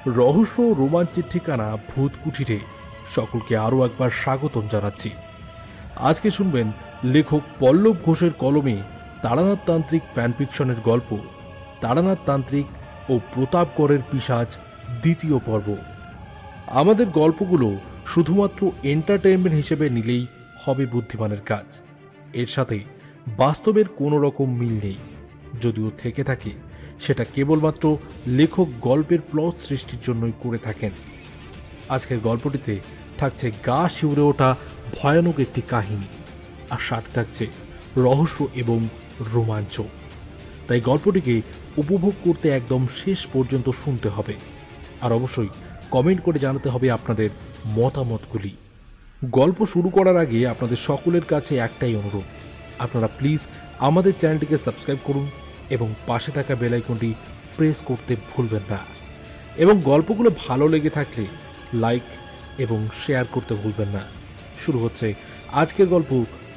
রহস্য ও রোমাঞ্চের ঠিকানা ভূত কুঠিরে সকলকে আরও একবার স্বাগতম জানাচ্ছি। আজকে শুনবেন লেখক পল্লব ঘোষের কলমে তারানাথ তান্ত্রিক ফ্যানফিকশনের গল্প তারানাথ তান্ত্রিক ও প্রতাপগড়ের পিশাচ দ্বিতীয় পর্ব। আমাদের গল্পগুলো শুধুমাত্র এন্টারটেইনমেন্ট হিসেবে নিলেই হবে বুদ্ধিমানের কাজ। এর সাথে বাস্তবের কোনো রকম মিল নেই, যদিও থেকে থাকে সেটা কেবলমাত্র লেখক গল্পের প্লট সৃষ্টির জন্যই করে থাকেন। আজকের গল্পটিতে থাকছে গা শিউরে ওঠা ভয়ানক একটি কাহিনী, আর সাথে থাকছে রহস্য এবং রোমাঞ্চ। তাই গল্পটিকে উপভোগ করতে একদম শেষ পর্যন্ত শুনতে হবে, আর অবশ্যই কমেন্ট করে জানাতে হবে আপনাদের মতামতগুলি। গল্প শুরু করার আগে আপনাদের সকলের কাছে একটাই অনুরোধ, আপনারা প্লিজ আমাদের চ্যানেলটিকে সাবস্ক্রাইব করুন এবং পাশে থাকা বেল আইকনটি প্রেস করতে ভুলবেন না, এবং গল্পগুলো ভালো লেগে থাকলে লাইক এবং শেয়ার করতে ভুলবেন না। শুরু হচ্ছে আজকের গল্প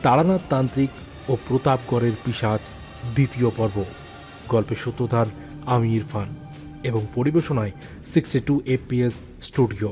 তারানাথ তান্ত্রিক ও প্রতাপগড়ের পিশাচ দ্বিতীয় পর্ব। গল্পের সূত্রধার আমি ইরফান এবং পরিবেশনায় 62 FPS স্টুডিও।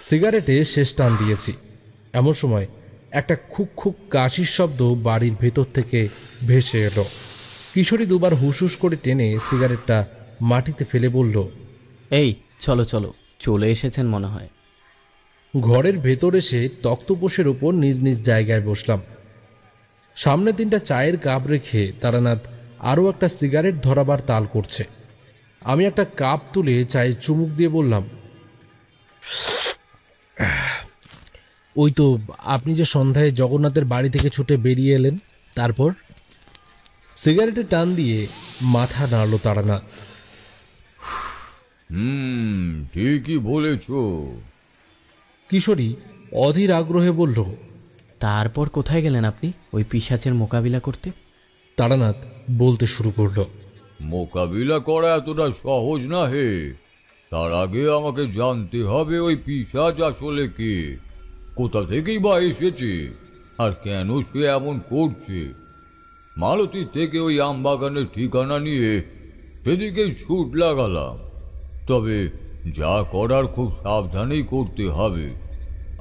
সিগারেটে শেষ টান দিয়েছি, এমন সময় একটা খুক খুক কাশির শব্দ বাড়ির ভেতর থেকে ভেসে এলো। কিশোরী দুবার হুসহুস করে টেনে সিগারেটটা মাটিতে ফেলে বলল, এই চলো চলো, চলে এসেছেন মনে হয়। ঘরের ভেতর এসে তক্তপোষের ওপর নিজ নিজ জায়গায় বসলাম। সামনে 3টা চায়ের কাপ রেখে তারানাথ আরও একটা সিগারেট ধরাবার তাল করছে। আমি একটা কাপ তুলে চায়ে চুমুক দিয়ে বললাম, ওই তো আপনি যে সন্ধ্যায় জগন্নাথের বাড়ি থেকে ছুটে বেরিয়ে এলেন, তারপর? সিগারেটে টান দিয়ে মাথা নাড়ল তারানাথ। ঠিকই বলেছ। কিশোরী অধীর আগ্রহে বলল, তারপর কোথায় গেলেন আপনি ওই পিশাচের মোকাবিলা করতে? তারানাথ বলতে শুরু করল, মোকাবিলা করা এতটা সহজ না হে। তার আগে আমাকে জানতে হবে ওই পিশাচ আসলে কে, কোথা থেকেই বা এসেছে, আর কেন সে এমন করছে। মালতী থেকে ওই আমবাগানের ঠিকানা নিয়ে সেদিকে ছুট লাগালাম, তবে যা করার খুব সাবধানেই করতে হবে।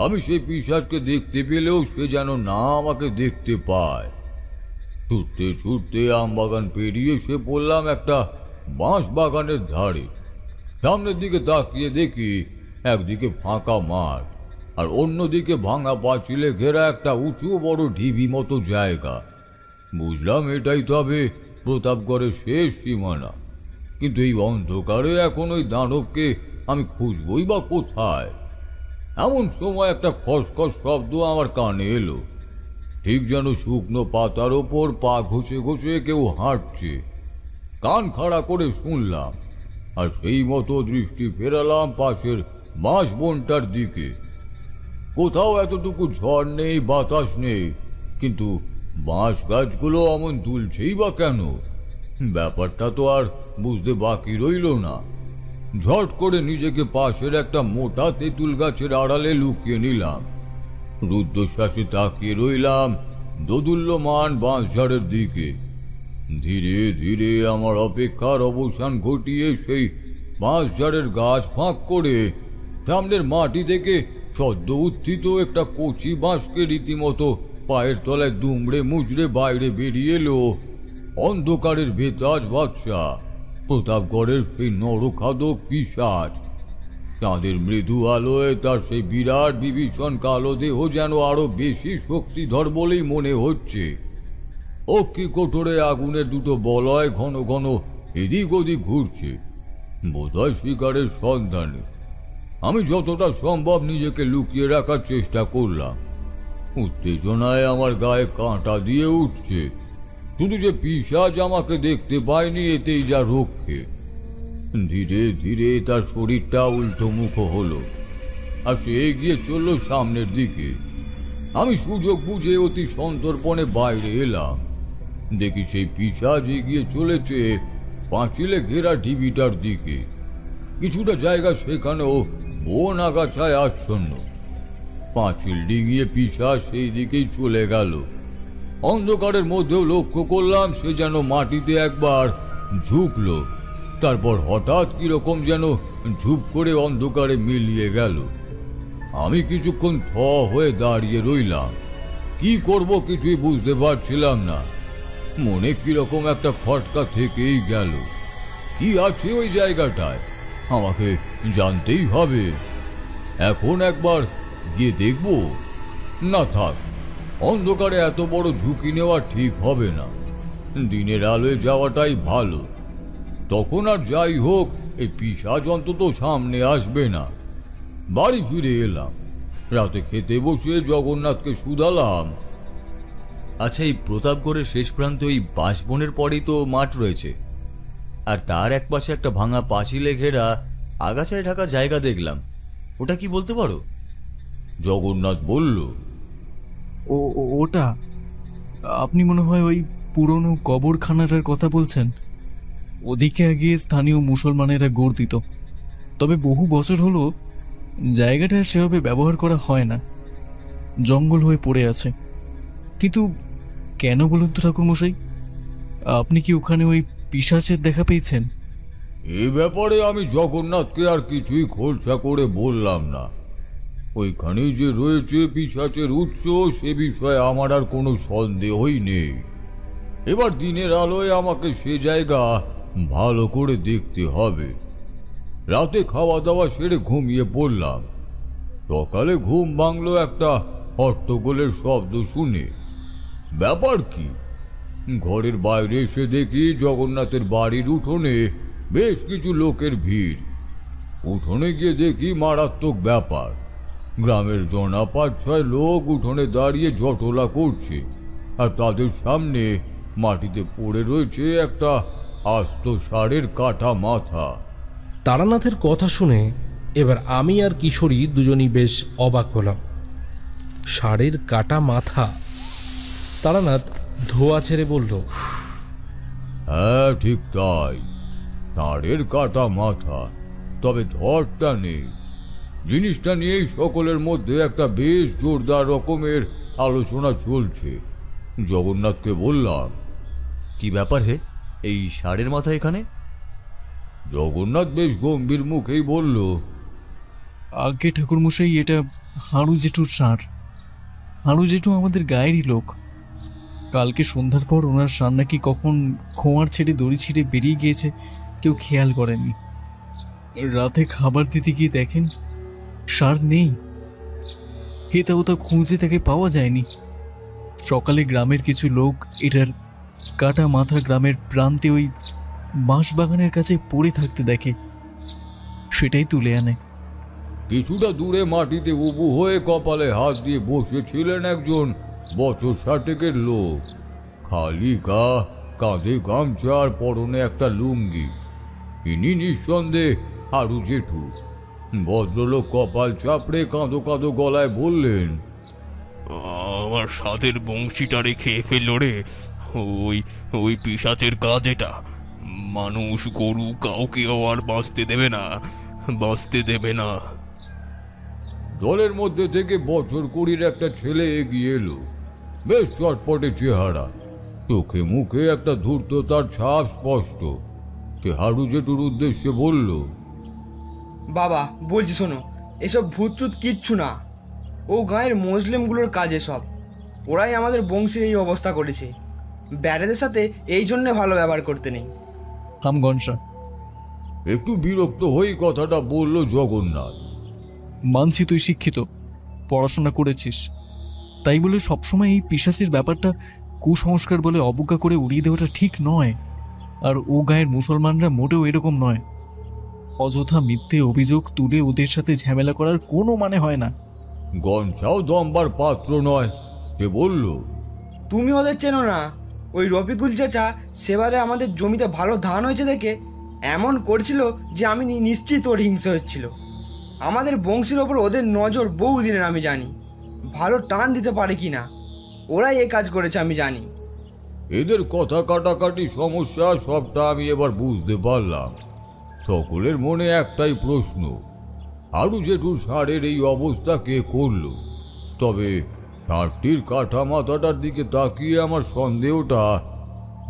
আমি সেই পিশাচকে দেখতে পেলেও সে যেন না আমাকে দেখতে পায়। ছুটতে ছুটতে আমবাগান পেরিয়ে সে পড়লাম একটা বাঁশ বাগানের ধারে। সামনের দিকে তাকিয়ে দেখি একদিকে ফাঁকা মাঠ, আর অন্যদিকে ভাঙা পাঁচিলে ঘেরা একটা উঁচু বড় ঢিবি মতো জায়গা। বুঝলাম এটাই তবে প্রতাপগড়ের শেষ সীমানা। কিন্তু এই অন্ধকারে এখন ওই দানবকে আমি খুঁজবই বা কোথায়? এমন সময় একটা খসখস শব্দ আমার কানে এলো, ঠিক যেন শুকনো পাতার ওপর পা ঘষে ঘষে কেউ হাঁটছে। কান খাড়া করে শুনলাম, আর সেই মতো দৃষ্টি ফেরালাম পাশের বাঁশ বনটার দিকে। কোথাও এতটুকু ঝড় নেই, বাতাস নেই, কিন্তু বাঁশ গাছগুলো অমন দুলছেই বা কেন? ব্যাপারটা তো আর বুঝতে বাকি রইল না। ঝট করে নিজেকে পাশের একটা মোটা তেঁতুল গাছের আড়ালে লুকিয়ে নিলাম। রুদ্ধশ্বাসে তাকিয়ে রইলাম দোদুল্যমান বাঁশঝাড়ের দিকে। ধীরে ধীরে আমার অপেক্ষার অবসান ঘটিয়ে সেই বাঁশঝাড়ের গাছ ফাঁক করে সামনের মাটি থেকে সদ্য উত্থিত একটা কচি বাঁশকে রীতিমতো পায়ের তলায় দুমড়ে মুচড়ে বাইরে বেরিয়ে এলো অন্ধকারের বেতাজ বাদশা, প্রতাপগড়ের সেই নরখাদক পিশাচ। চাঁদের মৃদু আলোয় তার সেই বিরাট বিভীষণ কালো দেহ যেন আরো বেশি শক্তিধর বলেই মনে হচ্ছে। অক্ষি কোটরে আগুনের দুটো বলয় ঘন ঘন এদিক ওদিক ঘুরছে, বোধহয় শিকারের সন্ধানে। আমি যতটা সম্ভব নিজেকে লুকিয়ে রাখার চেষ্টা করলাম। উত্তেজনায় আমার গায়ে কাঁটা দিয়ে উঠছে। শুধু যে পিশাচ আমাকে দেখতে পায়নি এতেই যা রক্ষে। ধীরে ধীরে তার শরীরটা উল্টোমুখ হলো, আর সে এগিয়ে চলল সামনের দিকে। আমি সুযোগ বুঝে অতি সন্তর্পণে বাইরে এলাম। দেখি সেই পিশাচ এগিয়ে চলেছে পাঁচিলে ঘেরা ঢিবিটার দিকে। কিছুটা জায়গা সেখানেও বন আগাছায় আচ্ছন্ন। পাঁচিল ডিঙিয়ে পিশাচ সেই দিকেই চলে গেল। অন্ধকারের মধ্যেও লক্ষ্য করলাম সে যেন মাটিতে একবার ঝুঁকলো, তারপর হঠাৎ কিরকম যেন ঝুপ করে অন্ধকারে মিলিয়ে গেল। আমি কিছুক্ষণ থ হয়ে দাঁড়িয়ে রইলাম। কি করব কিছুই বুঝতে পারছিলাম না। মনে কিরকম একটা খটকা থেকেই গেল। কি আছে ওই জায়গাটায় আমাকে জানতেই হবে। এখন একবার গিয়ে দেখব? না থাক, অন্ধকারে এত বড় ঝুঁকি নেওয়া ঠিক হবে না। দিনের আলোয় যাওয়াটাই ভালো। তখন আর যাই হোক, এই পিশাচ অন্তত সামনে আসবে না। বাড়ি ফিরে এলাম। রাতে খেতে বসে জগন্নাথকে শুধালাম, আচ্ছা, এই প্রতাপগড়ের শেষ প্রান্তে ওই বাঁশবনের পরেই তো মাঠ রয়েছে, আর তার একপাশে একটা ভাঙা পাঁচিলে ঘেরা আগাছায় ঢাকা জায়গা দেখলাম। ওটা কি বলতে পারো? জগন্নাথ বলল, ওটা আপনি মনে হয় ওই পুরনো কবরখানাটার কথা বলছেন। ওদিকে গিয়ে স্থানীয় মুসলমানেরা গড় দিত, তবে বহু বছর হলো জায়গাটা সেভাবে ব্যবহার করা হয় না, জঙ্গল হয়ে পড়ে আছে। কিন্তু কেন বলুন তো ঠাকুরমশাই, আপনি কি ওখানে ওই পিশাচের দেখা পেয়েছেন? এ ব্যাপারে আমি জগন্নাথকে আর কিছুই খোলসা করে বললাম না। ওইখানে যে রয়েছে পিশাচের উৎস, সে বিষয়ে আমার আর কোনো সন্দেহই নেই। এবার দিনের আলোয় আমাকে সে জায়গা ভালো করে দেখতে হবে। রাতে খাওয়া দাওয়া সেরে ঘুমিয়ে পড়লাম। সকালে ঘুম ভাঙলো একটা হট্টগোলের শব্দ শুনে। ব্যাপার কি? ঘরের বাইরে এসে দেখি জগন্নাথের বাড়ির উঠোনে বেশ কিছু লোকের ভিড়। উঠোনে গিয়ে দেখি মারাত্মক ব্যাপার। গ্রামের জনা ৫-৬ লোক উঠোনে দাঁড়িয়ে জটলা করছে, আর তাদের সামনে মাটিতে পড়ে রয়েছে একটা আস্ত ষাঁড়ের কাটা মাথা। তারানাথের কথা শুনে এবার আমি আর কিশোরী দুজনই বেশ অবাক হলাম। ষাঁড়ের কাটা মাথা? তারানাথ ধোয়া ছেড়ে বলল, হ্যাঁ ঠিক তাই, ষাঁড়ের কাটা মাথা, তবে ধরটা নেই। জিনিসটা নিয়েই সকলের মধ্যে একটা বেশ জোরদার রকমের আলোচনা চলছে। জগন্নাথকে বললাম, কি ব্যাপার হে, এই ষাঁড়ের মাথা এখানে? জগন্নাথ বেশ গম্ভীর মুখেই বলল, আগে ঠাকুরমশাই, এটা হাড়ু জেঠুর ষাঁড়। হাড়ু জেঠু আমাদের গায়েরই লোক। কালকে সন্ধ্যার পর ওনার ষাঁড় নাকি কখন খোঁয়ার ছেড়ে দড়ি ছিঁড়ে বেরিয়ে গিয়েছে, কেউ খেয়াল করেননি। রাতে খাবার দিতে গিয়ে দেখেন ষাঁড় নেই। হেতা ওতা খুঁজে তাকে পাওয়া যায়নি। সকালে গ্রামের কিছু লোক এটার কাটা মাথা গ্রামের প্রান্তে ওই বাঁশবাগানের কাছে পড়ে থাকতে দেখে, সেটাই তুলে আনে। কিছুটা দূরে মাটিতে উবু হয়ে কপালে হাত দিয়ে বসেছিলেন একজন বছর ৬০-এর লোক। খালি গা, কাঁধে গামছা আর পরনে একটা লুঙ্গি। ইনি নিঃসন্দেহে হারু জেঠু। ভদ্রলোক কপাল চাপড়ে কাঁদো কাঁদো গলায় বললেন, আমার সাধের বংশীটারে খেয়ে ফেললো রে ওই ওই পিশাচের কাজ এটা। মানুষ গরু কাউকে আর বাঁচতে দেবে না, বাঁচতে দেবে না। দলের মধ্যে থেকে বছর ২০-র একটা ছেলে এগিয়ে এলো। বেশ চটপটে চেহারা, চোখে মুখে একটা ধূর্ততার ছাপ স্পষ্ট। সে হারু জেঠুর উদ্দেশ্যে বলল, বাবা বলছি শোনো, এসব ভূতটুত কিচ্ছু না। ও গাঁয়ের মুসলিমগুলোর কাজ এসব। ওরাই আমাদের বংশের এই অবস্থা করেছে। ব্যারেদের সাথে এই জন্যে ভালো ব্যবহার করতে নেই। থাম গনসা। একটু বিরক্ত হয়ে কথাটা বলল জগন্নাথ। মানছি তুই শিক্ষিত, পড়াশোনা করেছিস, তাই বলে সবসময় এই পিশাচের ব্যাপারটা কুসংস্কার বলে অবজ্ঞা করে উড়িয়ে দেওয়াটা ঠিক নয়। আর ও গায়ের মুসলমানরা মোটেও এরকম নয়। অযথা মিথ্যে অভিযোগ তুলে ওদের সাথে ঝামেলা করার কোনো মানে হয় না। গঞ্জাও দমবার পাত্র নয়, সে বলল, তুমি ওদের চেনো না। ওই রফিকুল চাচা সেবারে আমাদের জমিতে ভালো ধান হয়েছে দেখে এমন করছিল যে আমি নিশ্চিত ওর হিংসা হচ্ছিল। আমাদের বংশের ওপর ওদের নজর বহুদিনের আমি জানি। ভালো টান দিতে পারে কি না, ওরাই এ কাজ করেছে আমি জানি। এদের কথা কাটাকাটি সমস্যা সবটা আমি এবার বুঝতে পারলাম। সকলের মনে একটাই প্রশ্ন, হারু জেঠুর ষাঁড়ের এই অবস্থা কে করল? তবে ষাঁড়টির কাটা মাথাটার দিকে তাকিয়ে আমার সন্দেহটা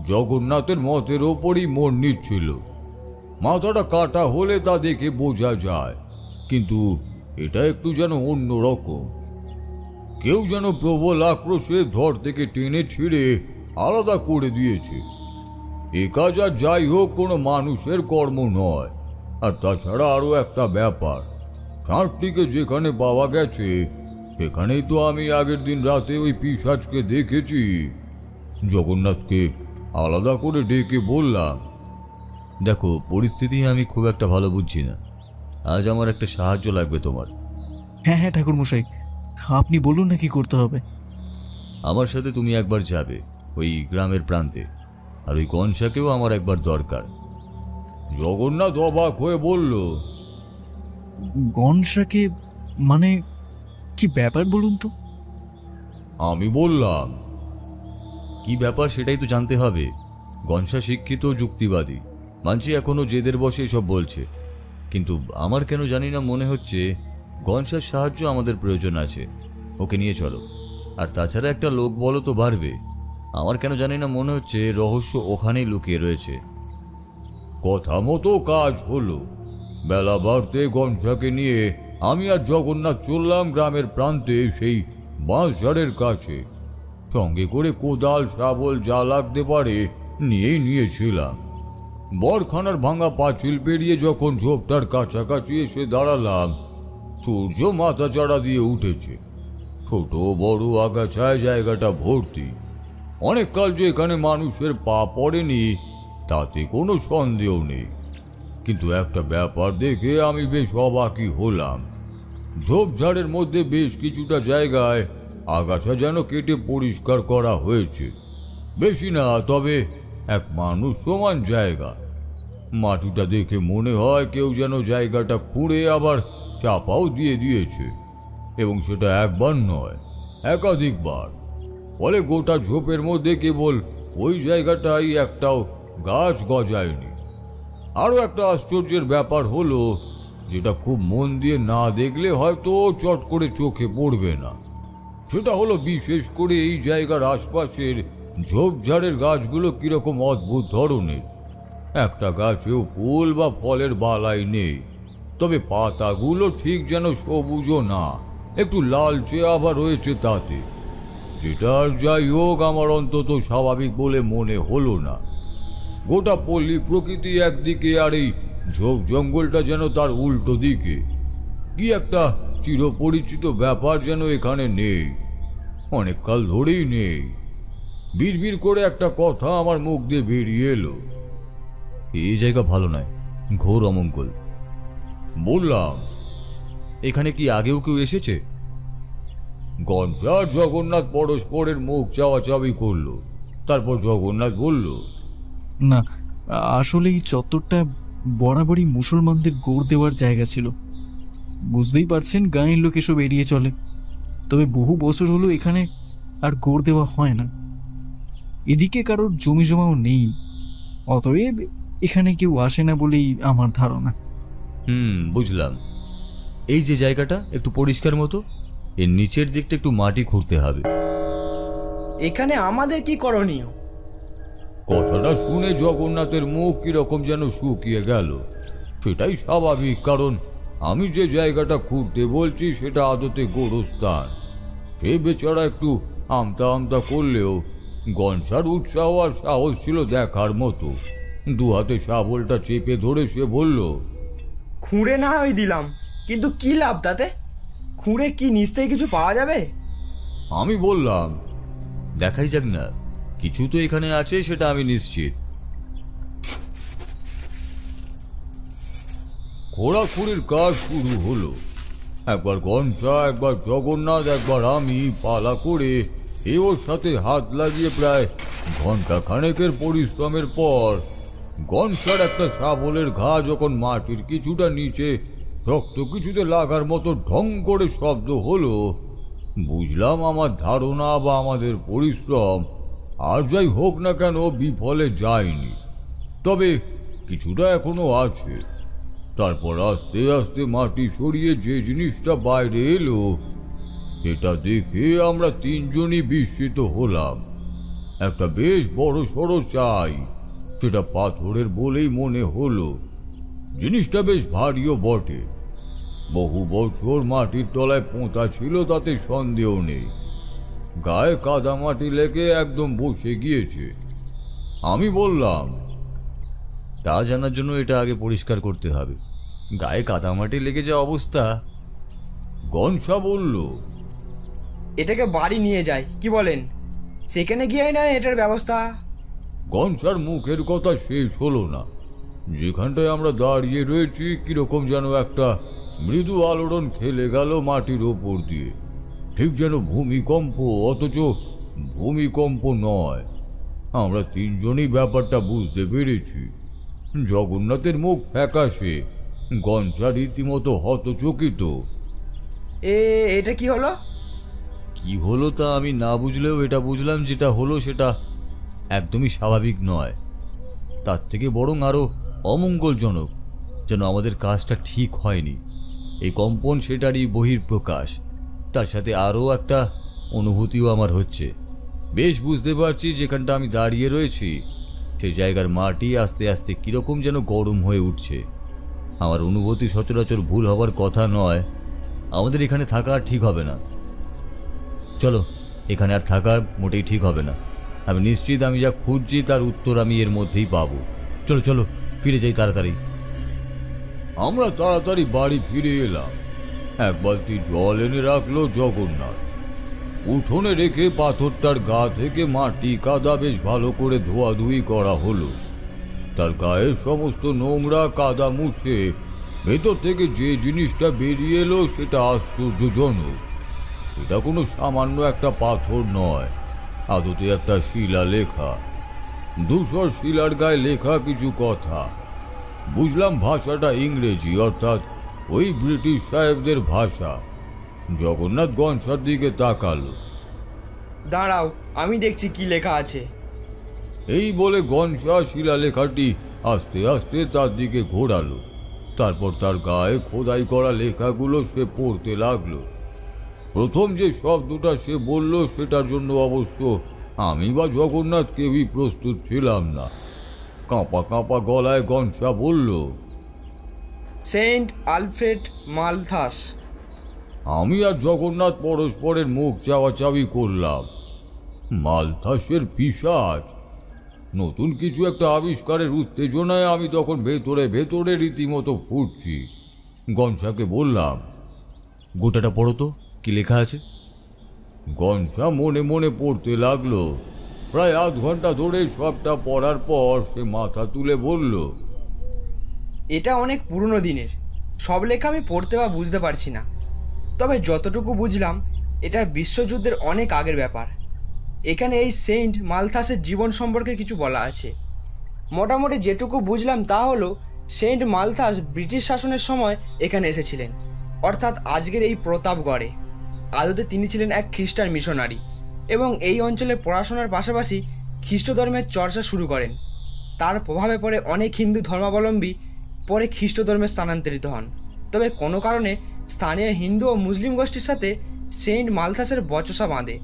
জগন্নাথের মতের ওপরই মোড় নিচ্ছিল। মাথাটা কাটা হলে তা দেখে বোঝা যায়, কিন্তু এটা একটু যেন অন্যরকম। কেউ যেন প্রবল আক্রোশে ধর থেকে টেনে ছিঁড়ে আলাদা করে দিয়েছে। এ কাজ আর যাই হোক কোনো মানুষের কর্ম নয়। আর তাছাড়া আরও একটা ব্যাপার, ষাঁড়টিকে যেখানে পাওয়া গেছে সেখানেই তো আমি আগের দিন রাতে ওই পিশাচকে দেখেছি। জগন্নাথকে আলাদা করে ডেকে বললাম, দেখো, পরিস্থিতি আমি খুব একটা ভালো বুঝছি না। আজ আমার একটা সাহায্য লাগবে তোমার। হ্যাঁ হ্যাঁ ঠাকুরমশাই, আপনি বলুন না কি করতে হবে। আমার সাথে তুমি একবার যাবে ওই গ্রামের প্রান্তে, আর ওই গনসাকেও আমার একবার দরকার। জগন্নাথ অবাক হয়ে বলল, গনসাকে মানে কি ব্যাপার বলুন তো? আমি বললাম, কি ব্যাপার সেটাই তো জানতে হবে। গনসা শিক্ষিত, যুক্তিবাদী, মানছি এখনো জেদের বসে এসব বলছে, কিন্তু আমার কেন জানি না মনে হচ্ছে গনসার সাহায্য আমাদের প্রয়োজন আছে। ওকে নিয়ে চলো। আর তাছাড়া একটা লোক বলো তো বাড়বে। আমার কেন জানি না মনে হচ্ছে রহস্য ওখানেই লুকিয়ে রয়েছে। কথা মতো কাজ হলো। বেলা বাড়তে গনসাকে নিয়ে আমি আর জগন্নাথ চললাম গ্রামের প্রান্তে সেই বাঁশঝাড়ের কাছে। সঙ্গে করে কোদাল, শাবল যা লাগতে পারে নিয়েছিলাম। বরখানার ভাঙা পাঁচিল পেরিয়ে যখন ঝোপটার কাছাকাছি এসে দাঁড়ালাম, সূর্য মাথা চাড়া দিয়ে উঠেছে। ছোট বড় আগাছায় জায়গাটা ভর্তি। অনেক কাল যে এখানে মানুষের পা পড়েনি তাতে কোনো সন্দেহ নেই, কিন্তু একটা ব্যাপার দেখে আমি বেশ অবাকই হলাম। ঝোপঝাড়ের মধ্যে বেশ কিছুটা জায়গায় আগাছা যেন কেটে পরিষ্কার করা হয়েছে। বেশি না, তবে এক মানুষ সমান জায়গা। মাটিটা দেখে মনে হয় কেউ যেন জায়গাটা খুঁড়ে আবার চাপাও দিয়েছে, এবং সেটা একবার নয়, একাধিকবার। ফলে গোটা ঝোপের মধ্যে কেবল ওই জায়গাটাই একটাও গাছ গজায়নি। আরও একটা আশ্চর্যের ব্যাপার হলো, যেটা খুব মন দিয়ে না দেখলে হয়তো চট করে চোখে পড়বে না, সেটা হলো বিশেষ করে এই জায়গার আশপাশের ঝোপঝাড়ের গাছগুলো কিরকম অদ্ভুত ধরনের। একটা গাছেও ফুল বা ফলের বালাই নেই, তবে পাতাগুলো ঠিক যেন সবুজও না, একটু লালচে আবার রয়েছে তাতে। যেটা আর যাই হোক, আমার অন্তত স্বাভাবিক বলে মনে হলো না। গোটা পল্লী প্রকৃতি একদিকে, আর এই ঝোপ জঙ্গলটা যেন তার উল্টো দিকে। কি একটা চিরপরিচিত ব্যাপার যেন এখানে নেই, অনেককাল ধরেই নেই। বিড়বিড় করে একটা কথা আমার মুখ দিয়ে বেরিয়ে এলো, এই জায়গা ভালো নয়, ঘোর অমঙ্গল। বললাম, এখানে কি আগেও কেউ এসেছে? গনসা আর জগন্নাথ পরস্পরের মুখ চাওয়াচাওয়ি করলো। তারপর জগন্নাথ বলল, না, আসলে এই চত্বরটা বরাবরই মুসলমানদের গোড় দেওয়ার জায়গা ছিল। বুঝতেই পারছেন, গাঁয়ের লোক এসব এড়িয়ে চলে। তবে বহু বছর হলো এখানে আর গোড় দেওয়া হয় না। এদিকে কারোর জমি জমাও নেই, অতএব এখানে কেউ আসে না বলেই আমার ধারণা। বুঝলাম। এই যে জায়গাটা একটু পরিষ্কার মতো, এর নিচের দিকটা একটু মাটি খুঁড়তে হবে। এখানে আমাদের কি করণীয়? কথাটা শুনে জগন্নাথের মুখ কিরকম যেন শুকিয়ে গেল। সেটাই স্বাভাবিক, কারণ আমি যে জায়গাটা খুঁড়তে বলছি সেটা আদতে গোরস্থান। সে বেচারা একটু আমতা আমতা করলেও গনসার উৎসাহ আর সাহস ছিল দেখার মতো। দু হাতে শাবলটা চেপে ধরে সে বলল, খুঁড়ে না হয় দিলাম, কিন্তু কি লাভ তাতে? খুঁড়ে কি নিশ্চয়ই কিছু পাওয়া যাবে? আমি বললাম, দেখাই যাক না, কিছু তো এখানে আছে সেটা আমি নিশ্চিত। খোঁড়াখুড়ির কাজ শুরু হলো। একবার গনসা, একবার জগন্নাথ, একবার আমি পালা করে এ ওর সাথে হাত লাগিয়ে প্রায় ঘন্টা খানেকের পরিশ্রমের পর গনসার একটা শাবলের ঘা যখন মাটির কিছুটা নিচে শক্ত কিছুতে লাগার মতো ঢং করে শব্দ হলো, বুঝলাম আমার ধারণা বা আমাদের পরিশ্রম আর যাই হোক না কেন বিফলে যায়নি, তবে কিছুটা এখনো আছে। তারপর আস্তে আস্তে মাটি সরিয়ে যে জিনিসটা বাইরে এলো সেটা দেখে আমরা তিনজনই বিস্মিত হলাম। একটা বেশ বড় সড়ো চাই, সেটা পাথরের বলেই মনে হলো। জিনিসটা বেশ ভারীও বটে। বহু বছর মাটির তলায় পোঁতা ছিল, তাতে সন্দেহ নেই। গায়ে কাদা মাটি লেগে একদম বসে গিয়েছে। আমি বললাম, তা জানার জন্য এটা আগে পরিষ্কার করতে হবে। গায়ে কাদামাটি লেগে যা অবস্থা। গনসা বলল, এটাকে বাড়ি নিয়ে যাই, কি বলেন? সেখানে গিয়েই না এটার ব্যবস্থা। গনসার মুখের কথা শেষ হলো না। যেখানটায় আমরা দাঁড়িয়ে রয়েছি কিরকম যেন একটা মৃদু আলোড়ন খেলে গেল মাটির ওপর দিয়ে, ঠিক যেন ভূমিকম্প, অথচ ভূমিকম্প নয়। আমরা তিনজনই ব্যাপারটা বুঝতে পেরেছি। জগন্নাথের মুখ ফ্যাকাশে, গনসা রীতিমতো হতচকিত। এটা কি হলো? কি হলো তা আমি না বুঝলেও এটা বুঝলাম, যেটা হলো সেটা একদমই স্বাভাবিক নয়। তার থেকে বরং আরো অমঙ্গলজনক, যেন আমাদের কাজটা ঠিক হয়নি। এই কম্পন সেটারই বহিঃপ্রকাশ। তার সাথে আরও একটা অনুভূতিও আমার হচ্ছে। বেশ বুঝতে পারছি যেখানটা আমি দাঁড়িয়ে রয়েছি সেই জায়গার মাটি আস্তে আস্তে কীরকম যেন গরম হয়ে উঠছে। আমার অনুভূতি সচরাচর ভুল হবার কথা নয়। আমাদের এখানে থাকা আর ঠিক হবে না। চলো, এখানে আর থাকা মোটেই ঠিক হবে না। আমি নিশ্চিত আমি যা খুঁজছি তার উত্তর আমি এর মধ্যেই পাবো। চলো চলো, ফিরে যাই তাড়াতাড়ি। আমরা তাড়াতাড়ি বাড়ি ফিরে এলাম। এক বালতি জল এনে রাখলো জগন্নাথ। উঠোনে রেখে পাথরটার গা থেকে মাটি কাদা বেশ ভালো করে ধোয়াধুয়ি করা হলো। তার গায়ের সমস্ত নোংরা কাদা মুছে ভেতর থেকে যে জিনিসটা বেরিয়ে এলো সেটা আশ্চর্যজনক। এটা কোনো সামান্য একটা পাথর নয়, আদতে একটা শিলা লেখা। ধূসর শিলার গায়ে লেখা কিছু কথা। বুঝলাম ভাষাটা ইংরেজি, অর্থাৎ ওই ব্রিটিশ সাহেবদের ভাষা। জগন্নাথ গনসার দিকে তাকালো। দাঁড়াও, আমি দেখছি কি লেখা আছে। এই বলে গনসা শিলালেখাটি আস্তে আস্তে তার দিকে ঘোরালো। তারপর তার গায়ে খোদাই করা লেখাগুলো সে পড়তে লাগলো। প্রথম যে শব্দটা সে বলল সেটার জন্য অবশ্য আমি বা জগন্নাথ কেউই প্রস্তুত ছিলাম না। কাঁপা কাঁপা গলায় গনসা বলল, সেন্ট আলফ্রেড মালথাস। আমি আর জগন্নাথ পরস্পরের মুখ চাওয়াচাওয়ি করলাম। মালথাসের পিশাচ! নতুন কিছু একটা আবিষ্কারের উত্তেজনায় আমি তখন ভেতরে ভেতরে রীতিমতো ফুটছি। গনসাকে বললাম, গোটাটা পড়ো তো, কি লেখা আছে। গনসা মনে মনে পড়তে লাগলো। প্রায় আধ ঘন্টা ধরে সবটা পড়ার পর সে মাথা তুলে বলল, এটা অনেক পুরনো দিনের। সব লেখা আমি পড়তে বা বুঝতে পারছি না, তবে যতটুকু বুঝলাম এটা বিশ্বযুদ্ধের অনেক আগের ব্যাপার। এখানে এই সেন্ট মালথাসের জীবন সম্পর্কে কিছু বলা আছে। মোটামুটি যেটুকু বুঝলাম তা হলো সেন্ট মালথাস ব্রিটিশ শাসনের সময় এখানে এসেছিলেন, অর্থাৎ আজকের এই প্রতাপগড়ে। আদতে তিনি ছিলেন এক খ্রিস্টান মিশনারি এবং এই অঞ্চলে পড়াশোনার পাশাপাশি খ্রিস্ট ধর্মের চর্চা শুরু করেন। তার প্রভাবে পড়ে অনেক হিন্দু ধর্মাবলম্বী পরে খ্রিস্ট ধর্মে স্থানান্তরিত হন। তবে কোনো কারণে স্থানীয় হিন্দু ও মুসলিম গোষ্ঠীর সাথে সেন্ট মালথাসের বচসা বাঁধে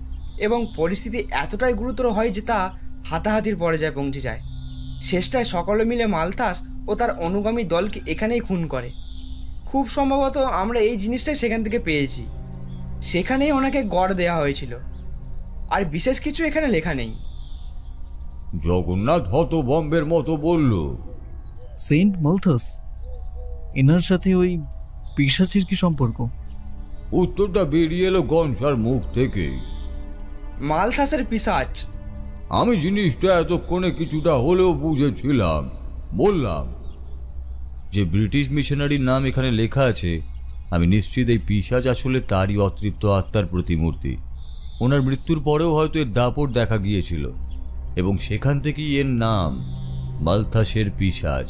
এবং পরিস্থিতি এতটাই গুরুতর হয় যে তা হাতাহাতির পর্যায়ে পৌঁছে যায়। শেষটায় সকলে মিলে মালথাস ও তার অনুগামী দলকে এখানেই খুন করে। খুব সম্ভবত আমরা এই জিনিসটাই সেখান থেকে পেয়েছি। সেখানেই ওনাকে গড় দেওয়া হয়েছিল, আর বিশেষ কিছু এখানে লেখা নেই। জগন্নাথ হতভম্বের মতো বলল, সেন্ট মালথাস, এনার সাথে ওই পিশাচের কি সম্পর্ক? উত্তরটা বেরিয়ে এলো গনসার মুখ থেকে। মালথাসের পিশাচ। আমি জিনিসটা এতক্ষণে কিছুটা হলেও বুঝেছিলাম। বললাম, যে ব্রিটিশ মিশনারির নাম এখানে লেখা আছে, আমি নিশ্চিত এই পিশাচ আসলে তারই অতৃপ্ত আত্মার প্রতিমূর্তি। ওনার মৃত্যুর পরেও হয়তো এর দাপট দেখা গিয়েছিল এবং সেখান থেকেই এর নাম মালথাসের পিশাচ।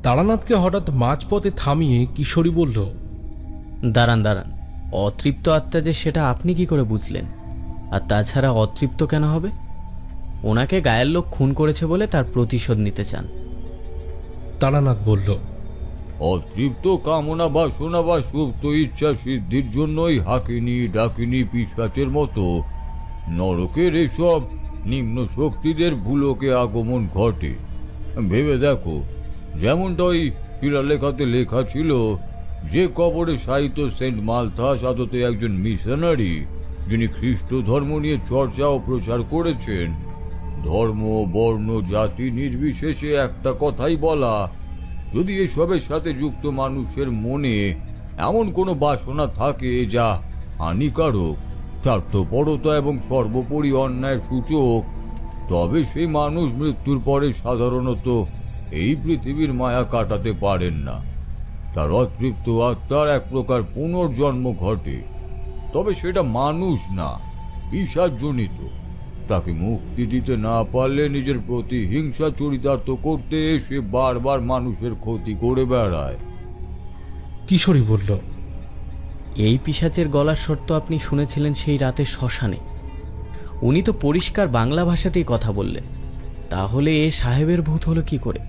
তারানাথকে হঠাৎ মাঝপথে থামিয়ে কিশোরী বলল, দাঁড়ান দাঁড়ান, অতৃপ্ত আত্মা যে সেটা আপনি কি করে বুঝলেন? আর তাছাড়া অতৃপ্ত কেন হবে? ওনাকে গায়ের লোক খুন করেছে বলে তার প্রতিশোধ নিতে চান। তারানাথ বলল, অতৃপ্ত কামনা বাসনা বা সুপ্ত ইচ্ছা সিদ্ধির জন্যই হাকিনী ডাকিনী পিশাচের মতো নরকের এসব নিম্ন শক্তিদের ভুলোকে আগমন ঘটে। ভেবে দেখো, যেমনটা ওই শিলালেখাতে লেখা ছিল যে কবরে সাহিত্য সেন্ট মালথাস আদতে একজন মিশনারি, যিনি খ্রিস্ট ধর্ম নিয়ে চর্চা ও প্রচার করেছেন। ধর্ম, বর্ণ, জাতি নির্বিশেষে একটা কথাই বলা, যদি এসবের সাথে যুক্ত মানুষের মনে এমন কোনো বাসনা থাকে যা হানিকারক, স্বার্থপরতা এবং সর্বোপরি অন্যায়ের সূচক, তবে সেই মানুষ মৃত্যুর পরে সাধারণত এই পৃথিবীর মায়া কাটাতে পারেন না। তার অতৃপ্ত আত্মার এক প্রকার পুনর্জন্ম ঘটে, তবে সেটা মানুষ না, পিশাচজনিত। তাকে মুক্তি দিতে না পারলে নিজের প্রতি হিংসা চরিতার্থ করতে সে বারবার মানুষের ক্ষতি করে বেড়ায়। কিশোরী বলল, এই পিশাচের গলার স্বর তো আপনি শুনেছিলেন সেই রাতে শ্মশানে। উনি তো পরিষ্কার বাংলা ভাষাতেই কথা বললেন, তাহলে এ সাহেবের ভূত হলো কি করে?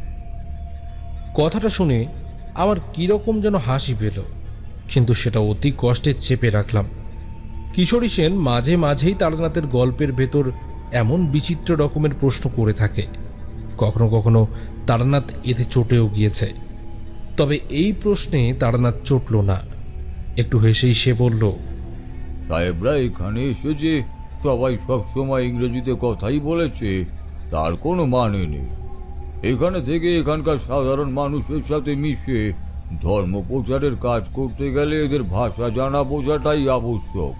কথাটা শুনে আমার কিরকম যেন হাসি পেল, কিন্তু সেটা অতি কষ্টে চেপে রাখলাম। কিশোরী সেন মাঝে মাঝেই তারানাথের গল্পের ভেতর এমন বিচিত্র রকমের প্রশ্ন করে থাকে, কখনো কখনো তারানাথ এতে চটেও গিয়েছে। তবে এই প্রশ্নে তারানাথ চটল না, একটু হেসেই সে বলল, সাহেবরা এখানে এসে যে সবাই সবসময় ইংরেজিতে কথাই বলেছে তার কোনো মানে নেই। এখানে থেকে এখানকার সাধারণ মানুষের সাথে মিশে ধর্ম প্রচারের কাজ করতে গেলে এদের ভাষা জানা বোঝাটাই আবশ্যক।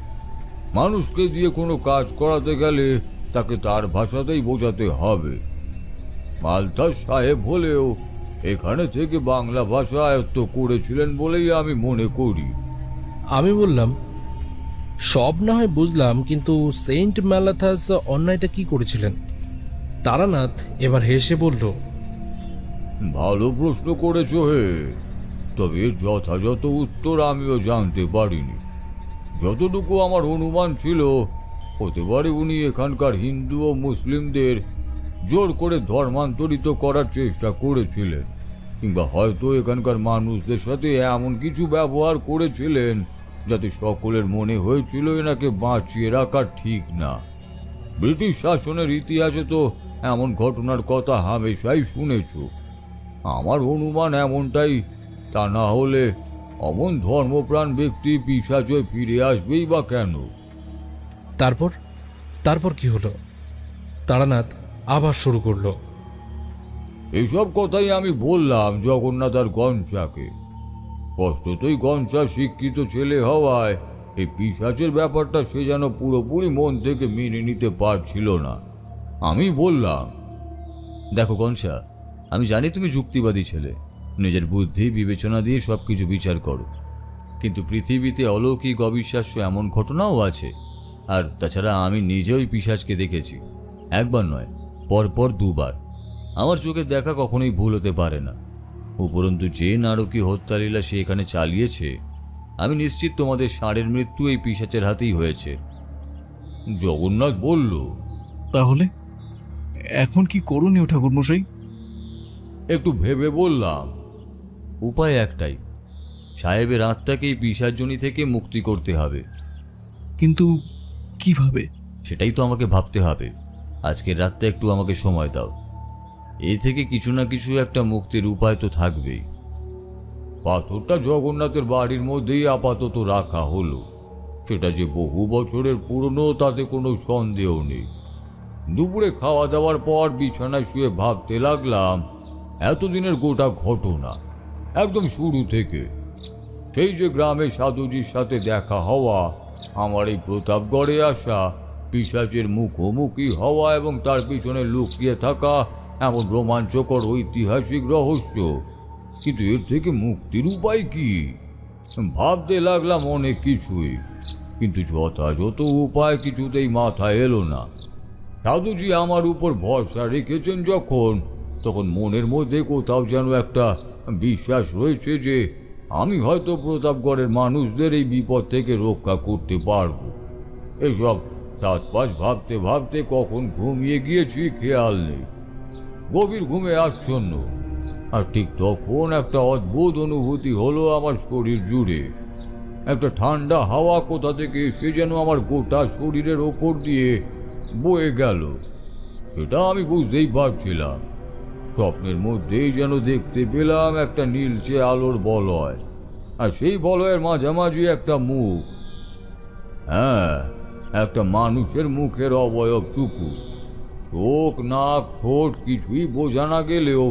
মানুষকে দিয়ে কোনো কাজ করাতে গেলে তাকে তার ভাষাতেই বোঝাতে হবে। মালথাস সাহেব হলেও এখানে থেকে বাংলা ভাষা আয়ত্ত করেছিলেন বলেই আমি মনে করি। আমি বললাম, সব না হয় বুঝলাম, কিন্তু সেন্ট ম্যালাথাস অন্যায়টা কি করেছিলেন? তারানাথ এবার হেসে বলল, ভালো প্রশ্ন করেছ হে, তবে এর যথাযথ উত্তর আমিও জানতে পারিনি। যতটুকু আমার অনুমান ছিল, হতে পারে উনি এখানকার হিন্দু ও মুসলিমদের জোর করে ধর্মান্তরিত করার চেষ্টা করেছিলেন, কিংবা হয়তো এখানকার মানুষদের সাথে এমন কিছু ব্যবহার করেছিলেন যাতে সকলের মনে হয়েছিল এনাকে বাঁচিয়ে রাখা ঠিক না। ব্রিটিশ শাসনের ইতিহাসে তো এমন ঘটনার কথা হামেশাই শুনেছ। আমার অনুমান এমনটাই। তা না হলে অমন ধর্মপ্রাণ ব্যক্তি পিশাচ হয়ে ফিরে আসবেই বা কেন? তারপর তারপর কি হলো? তারানাথ আবার শুরু করলো, এইসব কথাই আমি বললাম জগন্নাথ আর গঞ্চাকে। স্পষ্টতই গঞ্চা শিক্ষিত ছেলে হওয়ায় এই পিশাচের ব্যাপারটা সে যেন পুরোপুরি মন থেকে মেনে নিতে পারছিল না। আমি বললাম, দেখো গনসা, আমি জানি তুমি যুক্তিবাদী ছেলে, নিজের বুদ্ধি বিবেচনা দিয়ে সবকিছু বিচার করো, কিন্তু পৃথিবীতে অলৌকিক অবিশ্বাস্য এমন ঘটনাও আছে। আর তাছাড়া আমি নিজেই পিশাচকে দেখেছি, একবার নয়, পরপর দুবার। আমার চোখে দেখা কখনোই ভুল হতে পারে না। উপরন্তু যে নারকী হত্যালীলা সে এখানে চালিয়েছে, আমি নিশ্চিত তোমাদের ষাঁড়ের মৃত্যু এই পিশাচের হাতেই হয়েছে। জগন্নাথ বলল, তাহলে এখন কি করণীয় ঠাকুরমশাই? একটু ভেবে বললাম, উপায় একটাই, সাহেবের আত্মাকেই পিশাচজনি থেকে মুক্তি করতে হবে। কিন্তু কিভাবে? সেটাই তো আমাকে ভাবতে হবে। আজকের রাতটা একটু আমাকে সময় দাও, এই থেকে কিছু না কিছু একটা মুক্তির উপায় তো থাকবেই। পাথরটা জগন্নাথের বাড়ির মধ্যেই আপাতত রাখা হলো। সেটা যে বহু বছরের পুরনো তাতে কোনো সন্দেহ নেই। দুপুরে খাওয়া দাওয়ার পর বিছানায় শুয়ে ভাবতে লাগলাম এতদিনের গোটা ঘটনা, একদম শুরু থেকে। সেই যে গ্রামে সাধুজির সাথে দেখা হওয়া, আমার এই প্রতাপগড়ে আসা, পিশাচের মুখোমুখি হওয়া এবং তার পিছনে লুকিয়ে থাকা এমন রোমাঞ্চকর ঐতিহাসিক রহস্য। কিন্তু এর থেকে মুক্তির উপায় কি? ভাবতে লাগলাম অনেক কিছুই, কিন্তু যথাযথ উপায় কিছুতেই মাথায় এলো না। সাধুজি আমার উপর ভরসা রেখেছেন যখন, তখন মনের মধ্যে কোথাও যেন একটা বিশ্বাস রয়েছে যে আমি হয়তো প্রতাপগড়ের মানুষদের এই বিপদ থেকে রক্ষা করতে পারব। এসব চারপাশ ভাবতে ভাবতে কখন ঘুমিয়ে গিয়েছি খেয়াল নেই। গভীর ঘুমে আচ্ছন্ন। আর ঠিক তখন একটা অদ্ভুত অনুভূতি হলো আমার শরীর জুড়ে। একটা ঠান্ডা হাওয়া কোথা থেকে এসে যেন আমার গোটা শরীরের ওপর দিয়ে বয়ে গেল। সেটা আমি বুঝতেই পারছিলাম। স্বপ্নের মধ্যেই যেন দেখতে পেলাম একটা নীলচে আলোর বলয়, আর সেই বলয়ের মাঝামাঝি একটা মুখ। হ্যাঁ, একটা মানুষের মুখের অবয়বটুকু। চোখ, নাক, ঠোঁট কিছুই বোঝা না গেলেও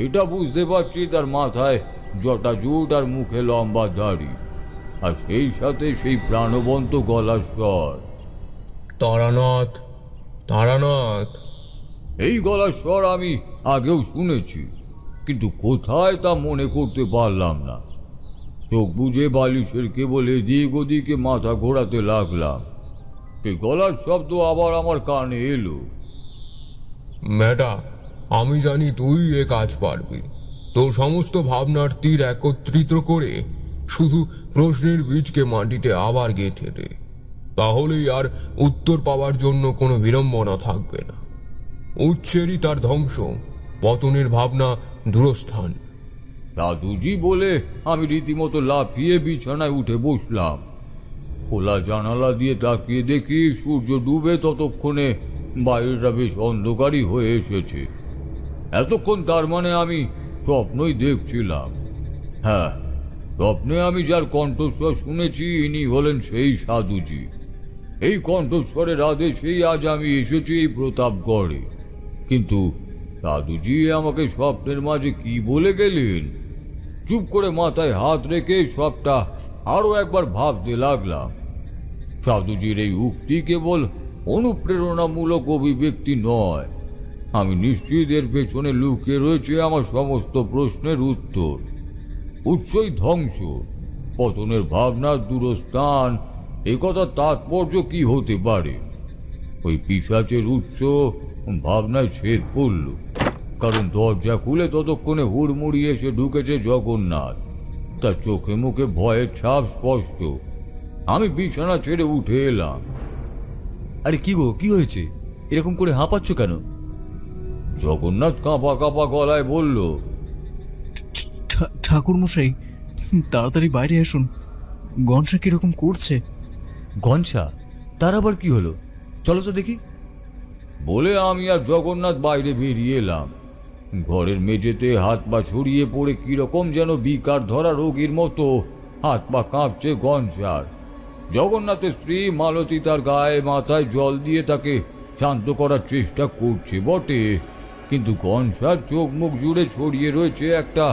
এটা বুঝতে পারছি তার মাথায় জটাজুট আর মুখে লম্বা দাড়ি, আর সেই সাথে সেই প্রাণবন্ত গলার স্বর, তারানাথ, তারানাথ। এই গলার স্বর আমি আগেও শুনেছি, কিন্তু কোথায় তা মনে করতে পারলাম না। চোখ বুঝে বালিশের কেবল এদিক ওদিকে মাথা ঘোরাতে লাগলাম। সেই গলার শব্দ আবার আমার কানে এলো। ম্যাডা, আমি জানি তুই এ কাজ পারবি। তোর সমস্ত ভাবনার তীর একত্রিত করে শুধু প্রশ্নের বীজকে মাটিতে আবার গেঁথে দে, তাহলেই আর উত্তর পাওয়ার জন্য কোনো বিড়ম্বনা থাকবে না। উচ্ছেরই তার ধ্বংস, পতনের ভাবনা দূরস্থান। দাদুজি বলে আমি রীতিমতো লাফিয়ে বিছানায় উঠে বসলাম। খোলা জানালা দিয়ে তাকিয়ে দেখি সূর্য ডুবে ততক্ষণে বাইরেটা বেশ অন্ধকারই হয়ে এসেছে। এতক্ষণ তার মানে আমি স্বপ্নই দেখছিলাম। হ্যাঁ, স্বপ্নে আমি যার কণ্ঠস্বর শুনেছি ইনি হলেন সেই সাধুজি। এই কণ্ঠস্বরের আদেশেই আজ আমি এসেছি এই প্রতাপগড়ে। কিন্তু সাধুজি আমাকে স্বপ্নের মাঝে কি বলে গেলেন? চুপ করে মাথায় হাত রেখে সবটা আরো একবার ভাবতে লাগলাম। সাধুজির এই উক্তি কেবল অনুপ্রেরণামূলক অভিব্যক্তি নয়। আমি নিশ্চিত এর পেছনে লুকিয়ে রয়েছে আমার সমস্ত প্রশ্নের উত্তর। উৎসই ধ্বংস, পতনের ভাবনার দূরস্থান, একথার তাৎপর্য কি হতে পারে? ওই পিশাচের উৎস ভাবনায় ছেদ পড়ল, কারণ দরজা খুলে ততক্ষণে হুড়মুড়ি এসে ঢুকেছে জগন্নাথ। তার চোখে মুখে ভয়ের ছাপ স্পষ্ট। আমি বিছানা ছেড়ে উঠে এলাম। আরে কি গো, কি হয়েছে? এরকম করে হাঁপাচ্ছ কেন? জগন্নাথ কাঁপা কাঁপা গলায় বলল, ঠাকুর মশাই, তাড়াতাড়ি বাইরে আসুন। গনসা কিরকম করছে? গনসা? তার আবার কি হলো? চলো তো দেখি। বলে আমি আর জগন্নাথ বাইরে বেরিয়ে এলাম। ঘরের মেঝেতে হাত পা ছড়িয়ে পড়ে কিরকম যেন বিকার ধরা রোগীর মতো হাত পা কাঁপছে গনসার। জগন্নাথের স্ত্রী মালতী তার গায়ে মাথায় জল দিয়ে তাকে শান্ত করার চেষ্টা করছে বটে, কিন্তু গনসার চোখ মুখ জুড়ে ছড়িয়ে রয়েছে একটা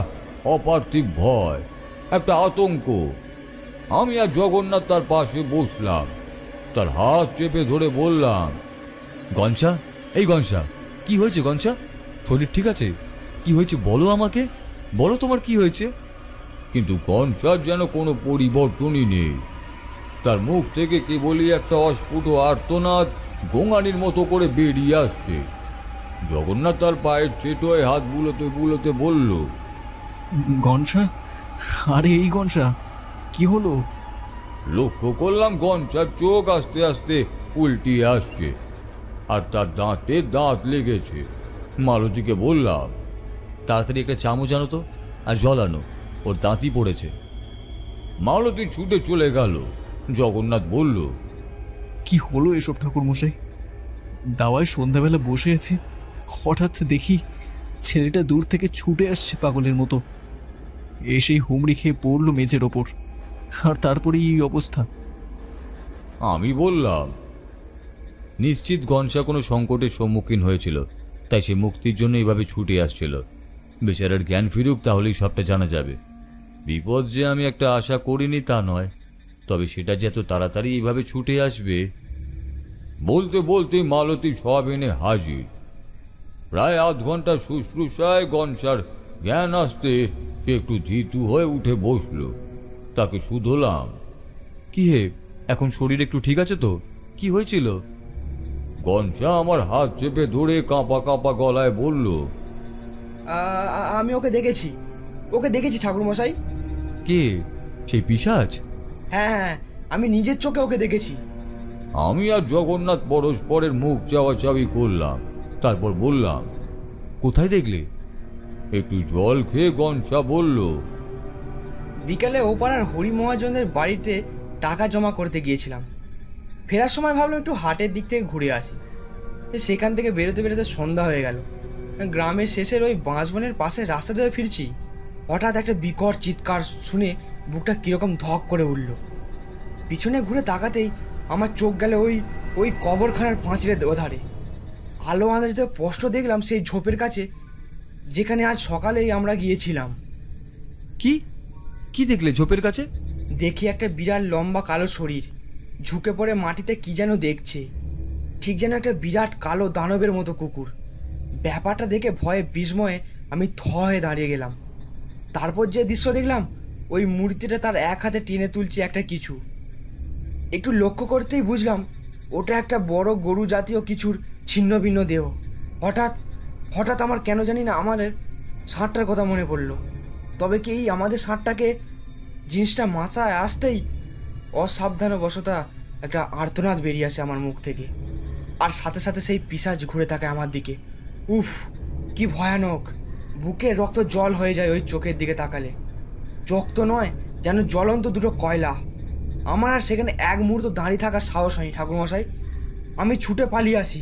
অপার্থিব ভয়, একটা আতঙ্ক। আমি আর জগন্নাথ তার পাশে বসলাম। তার হাত চেপে ধরে বললাম, গনসা, এই গনসা, কি হয়েছে গনসা? শরীর ঠিক আছে? কি হয়েছে বলো আমাকে, বলো তোমার কি হয়েছে? কিন্তু গনসার যেন কোনো পরিবর্তনই নেই। তার মুখ থেকে কেবলই একটা অস্ফুট আর্তনাদ গোঙানির মতো করে বেরিয়ে আসছে। জগন্নাথ তার পায়ের চেটোয় হাত বুলোতে বুলোতে বলল, গনসা, আরে এই গনসা, কি হলো? লক্ষ্য করলাম গনসার চোখ আস্তে আস্তে উল্টিয়ে আসছে, আর তার দাঁতে দাঁত লেগেছে। মালতীকে বললাম, তাড়াতাড়ি একটা চামচ আনো তো, আর জল আনো, ওর দাঁতই পড়েছে। মালতী ছুটে চলে গেল। জগন্নাথ বলল, কি হলো এসব ঠাকুর মশাই? দাওয়ায় সন্ধ্যাবেলা বসে আছি, হঠাৎ দেখি ছেলেটা দূর থেকে ছুটে আসছে পাগলের মতো, এসেই হুমড়ি খেয়ে পড়লো মেঝের ওপর, আর তারপরে এই অবস্থা। আমি বললাম, নিশ্চিত গনসা কোনো সংকটের সম্মুখীন হয়েছিল, তাই সে মুক্তির জন্য এইভাবে ছুটে আসছিল। বেচারার জ্ঞান ফিরুক, তাহলেই সবটা জানা যাবে। বিপদ যে আমি একটা আশা করিনি তা নয়, তবে সেটা যে এত তাড়াতাড়ি এইভাবে ছুটে আসবে। বলতে বলতে মালতী সব এনে হাজির। প্রায় আধ ঘন্টা শুশ্রূষায় গনসার জ্ঞান আসতে সে একটু ধীতু হয়ে উঠে বসল। তাকে শুধলাম, কি হে, এখন শরীর একটু ঠিক আছে তো? কি হয়েছিল? গনসা আমার হাত চেপে ধরে কাঁপা কাঁপা গলায় বলল, আমি ওকে দেখেছি ঠাকুরমশাই। কে? সেই পিশাচ? হ্যাঁ, আমি নিজের চোখে ওকে দেখেছি। আমি আর জগন্নাথ পরস্পরের মুখ চাওয়াচাওয়ি করলাম, তারপর বললাম, কোথায় দেখলে? একটু জল খেয়ে গনসা বলল, বিকালে ওপাড়ার হরি মহাজনের বাড়িতে টাকা জমা করতে গিয়েছিলাম। ফেরার সময় ভাবলাম একটু হাটের দিক থেকে ঘুরে আসি। সেখান থেকে বেরোতে বেরোতে সন্ধ্যা হয়ে গেল। গ্রামের শেষের ওই বাঁশবনের পাশে রাস্তা ধরে ফিরছি, হঠাৎ একটা বিকট চিৎকার শুনে বুকটা কীরকম ধক করে উঠল। পিছনে ঘুরে তাকাতেই আমার চোখ গেল ওই কবরখানার পাঁচিলের ওধারে। আলো আঁধারিতে স্পষ্ট দেখলাম সেই ঝোপের কাছে যেখানে আজ সকালেই আমরা গিয়েছিলাম। কি কি দেখলে ঝোপের কাছে? দেখি একটা বিরাট লম্বা কালো শরীর ঝুঁকে পড়ে মাটিতে কি যেন দেখছে, ঠিক যেন একটা বিরাট কালো দানবের মতো কুকুর। ব্যাপারটা দেখে ভয়ে বিস্ময়ে আমি থ হয়ে দাঁড়িয়ে গেলাম। তারপর যে দৃশ্য দেখলাম, ওই মূর্তিটা তার এক হাতে টেনে তুলছে একটা কিছু। একটু লক্ষ্য করতেই বুঝলাম ওটা একটা বড় গরু জাতীয় কিছুর ছিন্ন ভিন্ন দেহ। হঠাৎ আমার কেন জানি না আমাদের ষাঁড়টার কথা মনে পড়ল। তবে কি এই আমাদের ষাঁড়টাকে জিনিসটা মাথায় আসতেই অসাবধানবশত একটা আর্তনাদ বেরিয়ে আসে আমার মুখ থেকে, আর সাথে সাথে সেই পিশাচ ঘুরে থাকে আমার দিকে। উফ, কি ভয়ানক! বুকে রক্ত জল হয়ে যায় ওই চোখের দিকে তাকালে। চোখ তো নয়, যেন জ্বলন্ত দুটো কয়লা। আমার আর সেখানে এক মুহূর্ত দাঁড়িয়ে থাকার সাহস হয়নি ঠাকুরমশাই। আমি ছুটে পালিয়ে আসি।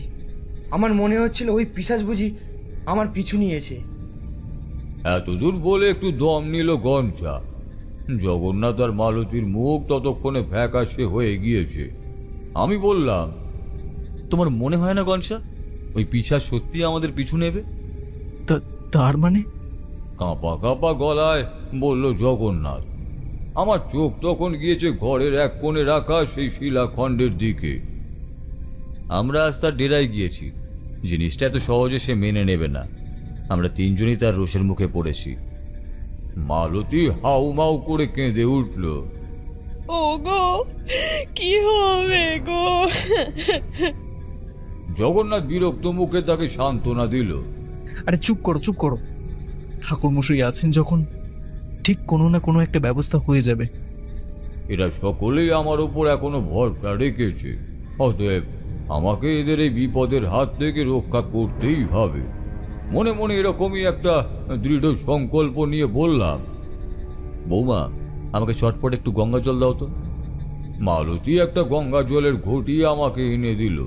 আমার মনে হচ্ছিল ওই পিশাচ বুঝি আমার পিছু নিয়েছে। এতদূর বলে একটু দম নিল গনসা। জগন্নাথ আর মালতীর মুখ ততক্ষণে ফ্যাকাশে হয়ে গিয়েছে। আমি বললাম, তোমার মনে হয় না গনসা ওই পিশাচ সত্যি আমাদের পিছু নেবে? তার মানে? কাঁপা কাঁপা গলায় বলল জগন্নাথ। আমার চোখ তখন গিয়েছে ঘরের এক কোণে রাখা সেই শিলাখণ্ডের দিকে। আমরা আজ তার ডেরায় গিয়েছি। জিনিসটা এত সহজে সে মেনে নেবে না। আমরা তিনজনই তার রোষের মুখে পড়েছি। মালতী হাউমাউ করে কেঁদে উঠল। ও গো, কি হবে গো? জগন্নাথ বিরক্ত মুখে তাকে সান্ত্বনা দিল। আরে চুপ করো। ঠাকুরমশাই আছেন যখন, ঠিক কোনো না কোনো একটা ব্যবস্থা হয়ে যাবে। এরা সকলেই আমার উপর এখনো ভরসা রেখেছে, অতএব আমাকে এদের এই বিপদের হাত থেকে রক্ষা করতেই হবে। মনে মনে এরকমই একটা দৃঢ় সংকল্প নিয়ে বললাম, বৌমা, আমাকে চটপট একটু গঙ্গা জল দাও তো। মালতী একটা গঙ্গা জলের ঘটি আমাকে এনে দিল।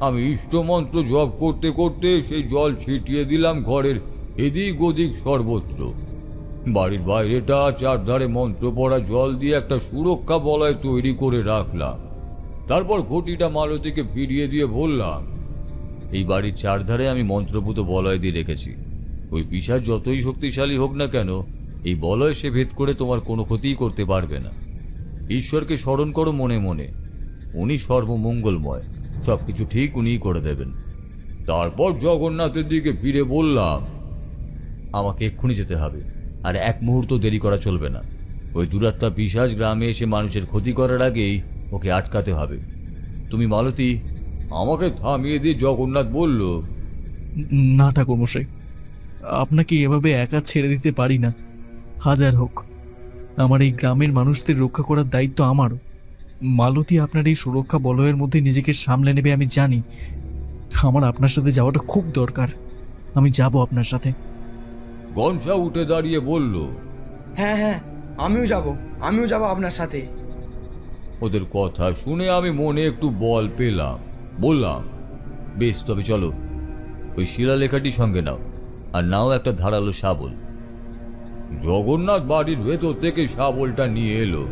আমি ইষ্টমন্ত্র জপ করতে করতে সেই জল ছিটিয়ে দিলাম ঘরের এদিক ওদিক সর্বত্র। বাড়ির বাইরেটা চারধারে মন্ত্র পড়া জল দিয়ে একটা সুরক্ষা বলয় তৈরি করে রাখলাম। তারপর ঘটিটা মালতীকে ফিরিয়ে দিয়ে বললাম, এই বাড়ির চারধারে আমি মন্ত্রপুত বলয় দিয়ে রেখেছি। ওই পিশাচ যতই শক্তিশালী হোক না কেন, এই বলয় সে ভেদ করে তোমার কোনো ক্ষতিই করতে পারবে না। ঈশ্বরকে স্মরণ করো মনে মনে, উনি সর্বমঙ্গলময়, সবকিছু ঠিক উনিই করে দেবেন। তারপর জগন্নাথের দিকে ফিরে বললাম, আমাকে এক্ষুনি যেতে হবে, আর এক মুহূর্ত দেরি করা চলবে না। ওই দুরাত্মা পিশাচ গ্রামে এসে মানুষের ক্ষতি করার আগেই ওকে আটকাতে হবে। তুমি মালতী। আমাকে থামিয়ে দিয়ে জগন্নাথ বলল, না ঠাকুরমশাই, আপনাকে এভাবে একা ছেড়ে দিতে পারি না। হাজার হোক, আমার এই গ্রামের মানুষদের রক্ষা করার দায়িত্ব আমারও। মালতী আপনার এই সুরক্ষা বলয়ের মধ্যে নিজেকে সামলে নেবে আমি জানি। আমার আপনার সাথে যাওয়াটা খুব দরকার। আমি যাব আপনার সাথে। গনসা উঠে দাঁড়িয়ে বলল, হ্যাঁ, আমিও যাব আপনার সাথে। ওদের কথা শুনে আমি মনে একটু বল পেলাম। বললাম, বেশ, তবে চলো। ওই শিলালেখাটি সঙ্গে নাও, আর নাও একটা ধারালো শাবল। জগন্নাথ বাড়ির ভেতর থেকে শাবলটা নিয়ে এলো।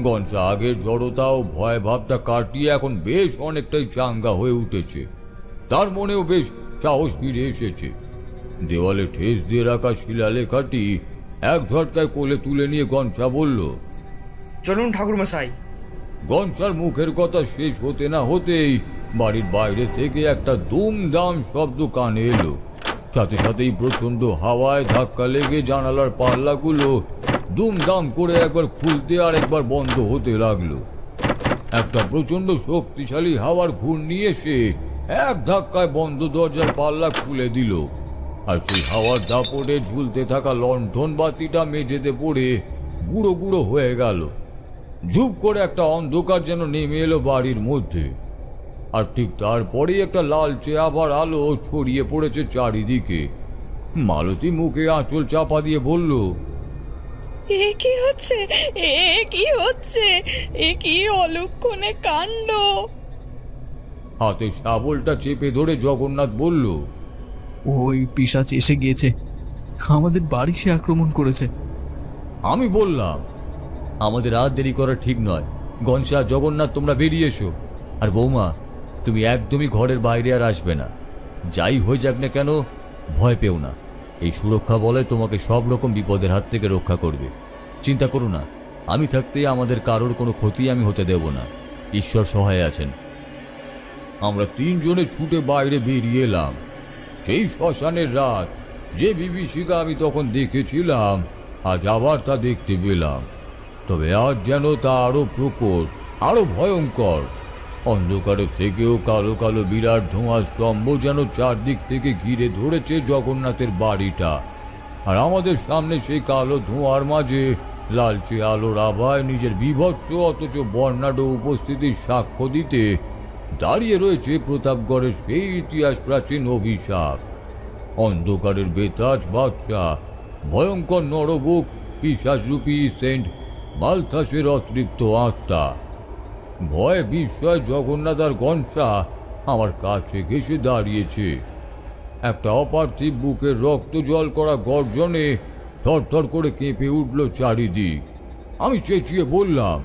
গনসা আগের জড়তা ও ভয় ভাবটা কাটিয়ে এখন বেশ অনেকটাই চাঙ্গা হয়ে উঠেছে। তার মনেও বেশ সাহস ফিরে এসেছে। দেওয়ালে ঠেস দিয়ে রাখা শিলালেখাটি এক ঝটকায় কোলে তুলে নিয়ে গনসা বলল, চলুন ঠাকুরমশাই। গনসার মুখের কথা শেষ হতে না হতেই বাড়ির বাইরে থেকে একটা দুমদাম শব্দ কানে এলো। সাথে সাথেই প্রচন্ড হাওয়ায় ধাক্কা লেগে জানালার পাল্লাগুলো দুমদাম করে একবার খুলতে আর একবার বন্ধ হতে লাগলো। একটা প্রচন্ড শক্তিশালী হাওয়ার ঘূর্ণি এসে এক ধাক্কায় বন্ধ দরজার পাল্লা খুলে দিল, আর সেই হাওয়ার দাপটে ঝুলতে থাকা লণ্ঠন বাতিটা মেঝেতে পড়ে গুঁড়ো গুঁড়ো হয়ে গেল। ঝুপ করে একটা অন্ধকার যেন নেমে এলো বাড়ির মধ্যে। আর ঠিক তারপরেই একটা লালচে আবার আলো ছড়িয়ে পড়েছে চারিদিকে। মালতী মুখে আঁচল চাপা দিয়ে বলল, এ কি হচ্ছে, এ কি হচ্ছে, এ কি অলক্ষণে কাণ্ড! হাতে শাবলটা চেপে ধরে জগন্নাথ বলল, ওই পিশাচ এসে গিয়েছে, আমাদের বাড়ি সে আক্রমণ করেছে। আমি বললাম, আমাদের আর দেরি করা ঠিক নয়। গনসা, জগন্নাথ, তোমরা বেরিয়ে এসো। আর বৌমা, তুমি একদমই ঘরের বাইরে আর আসবে না। যাই হয়ে যাক না কেন, ভয় পেও না। এই সুরক্ষা বলে তোমাকে সব রকম বিপদের হাত থেকে রক্ষা করবে। চিন্তা করো না, আমি থাকতে আমাদের কারোর কোনো ক্ষতি আমি হতে দেব না। ঈশ্বর সহায় আছেন। আমরা তিনজনে ছুটে বাইরে বেরিয়ে এলাম। সেই শ্মশানের রাত, যে বিভীষিকা আমি তখন দেখেছিলাম, আজ আবার তা দেখতে পেলাম। তবে আজ যেন তা আরো প্রকট, আরো ভয়ঙ্কর। অন্ধকারের থেকেও কালো কালো বিরাট ধোঁয়া স্তম্ভ যেন চারদিক থেকে ঘিরে ধরেছে জগন্নাথের বাড়িটা। আর আমাদের সামনে সেই কালো ধোঁয়ার মাঝে লালচে আলোর আভায় নিজের বীভৎস অথচ বর্ণাঢ্য উপস্থিতির সাক্ষ্য দিতে দাঁড়িয়ে রয়েছে প্রতাপগড়ের সেই ইতিহাস প্রাচীন অভিশাপ। অন্ধকারের বেতাজ বাদশাহ, ভয়ঙ্কর নরবুক, পিশাচরূপী সেন্ট মালথাসের অতৃপ্ত আত্মা। ভয় বিস্ময় জগন্নাথ আর গনসা আমার কাছে ঘেঁষে দাঁড়িয়েছে। একটা অপার্থিব বুকের রক্ত জল করা গর্জনে থরথর করে কেঁপে উঠল চারিদিক। আমি চেঁচিয়ে বললাম,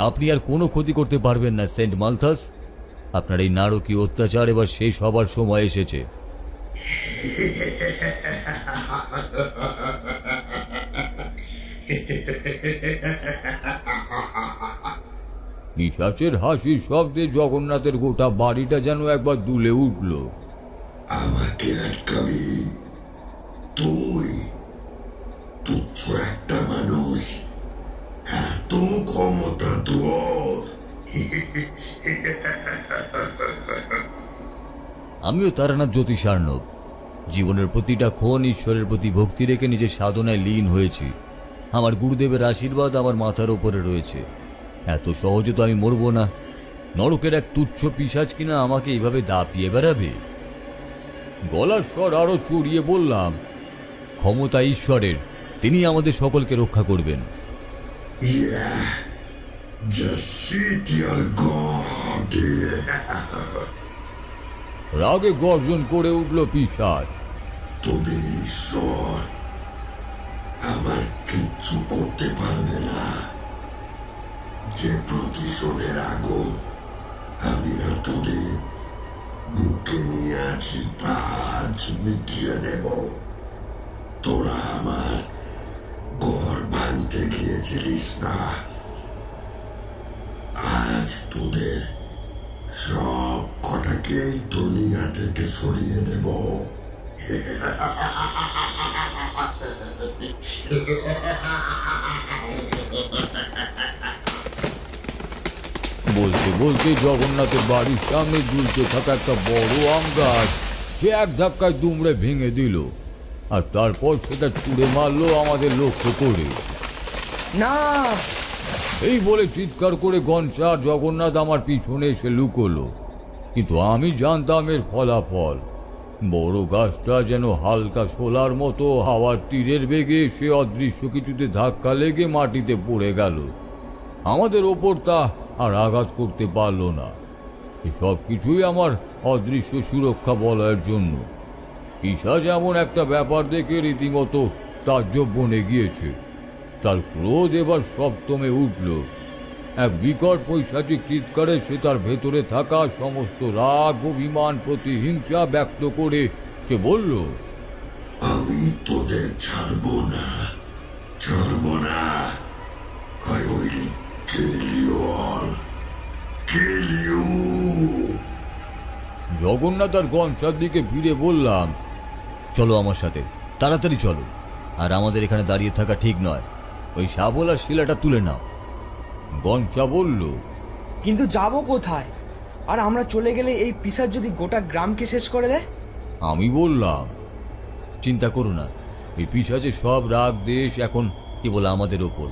আপনি আর কোনো ক্ষতি করতে পারবেন না সেন্ট মালথাস। আপনার এই নারকীয় অত্যাচার এবার শেষ হবার সময় এসেছে। পিশাচের হাসির শব্দে জগন্নাথের গোটা বাড়িটা যেন একবার দুলে উঠল। আমাকে আটকাবি তুই? তুচ্ছ একটা মানুষ, এত ক্ষমতা তোর? আমিও তারানাথ জ্যোতিষ আর্ণব। জীবনের প্রতিটা ক্ষণ ঈশ্বরের প্রতি ভক্তি রেখে নিজের সাধনায় লীন হয়েছি। আমার গুরুদেবের আশীর্বাদ আমার মাথার ওপরে রয়েছে। এত সহজে তো আমি মরব না। নরকের এক তুচ্ছ পিশাচ কিনা আমাকে এইভাবে দাপিয়ে বেড়াবে? গলার স্বর আরো চড়িয়ে বললাম, ক্ষমতা ঈশ্বরের, তিনি আমাদের সকলকে রক্ষা করবেন। রাগে গর্জন করে উঠল পিশাচ। তোদের ঈশ্বর আমার কিচ্ছু করতে পারবে না। যে প্রতিশোধের আগুন আমি আর তোদের বুকে নিয়ে আছি তা আজ মিটিয়ে নেব। তোরা আমার ঘর ভাঙতে গিয়েছিলিস না, আজ তোদের সব কটাকেই দুনিয়া থেকে সরিয়ে দেব। বলতে বলতে জগন্নাথের বাড়ির সামনে ঝুলতে থাকা একটা বড় আম গাছ সে এক ধাক্কায় দুমড়ে ভেঙে দিল, আর তারপর সেটা ছুঁড়ে মারলো আমাদের লক্ষ্য করে। না! এই বলে চিৎকার করে গনসা আর জগন্নাথ আমার পিছনে এসে লুকোলো। কিন্তু আমি জানতাম এর ফলাফল। বড় গাছটা যেন হালকা শোলার মতো হাওয়ার তীরের বেগে সে অদৃশ্য কিছুতে ধাক্কা লেগে মাটিতে পড়ে গেল। আমাদের ওপর তা আর আঘাত করতে পারল না। এসব কিছুই আমার অদৃশ্য সুরক্ষা বলয়ের জন্য। পিশাচ এমন একটা ব্যাপার দেখে রীতিমতো তাজ্জব বনে গিয়েছে। তার ক্রোধ এবার সপ্তমে উঠল। এক বিকট পৈশাচিক চিৎকারে সে তার ভেতরে থাকা সমস্ত রাগ, অভিমান, প্রতিহিংসা ব্যক্ত করে সে বলল, আমি তোদের ছাড়বো না, ছাড়বো না। I will kill you all, kill you. Jagannath আর গনসার দিকে ফিরে বললাম, চলো আমার সাথে, তাড়াতাড়ি চলো। আর আমাদের এখানে দাঁড়িয়ে থাকা ঠিক নয়। ওই শাবল আর শিলাটা তুলে নাও। গনসা বলল, কিন্তু যাব কোথায়? আর আমরা চলে গেলে এই পিশাচ যদি গোটা গ্রামকে শেষ করে দেয়? আমি বললাম, চিন্তা করো না, এই পিশাচের সব রাগ দেশ এখন কেবল আমাদের ওপর।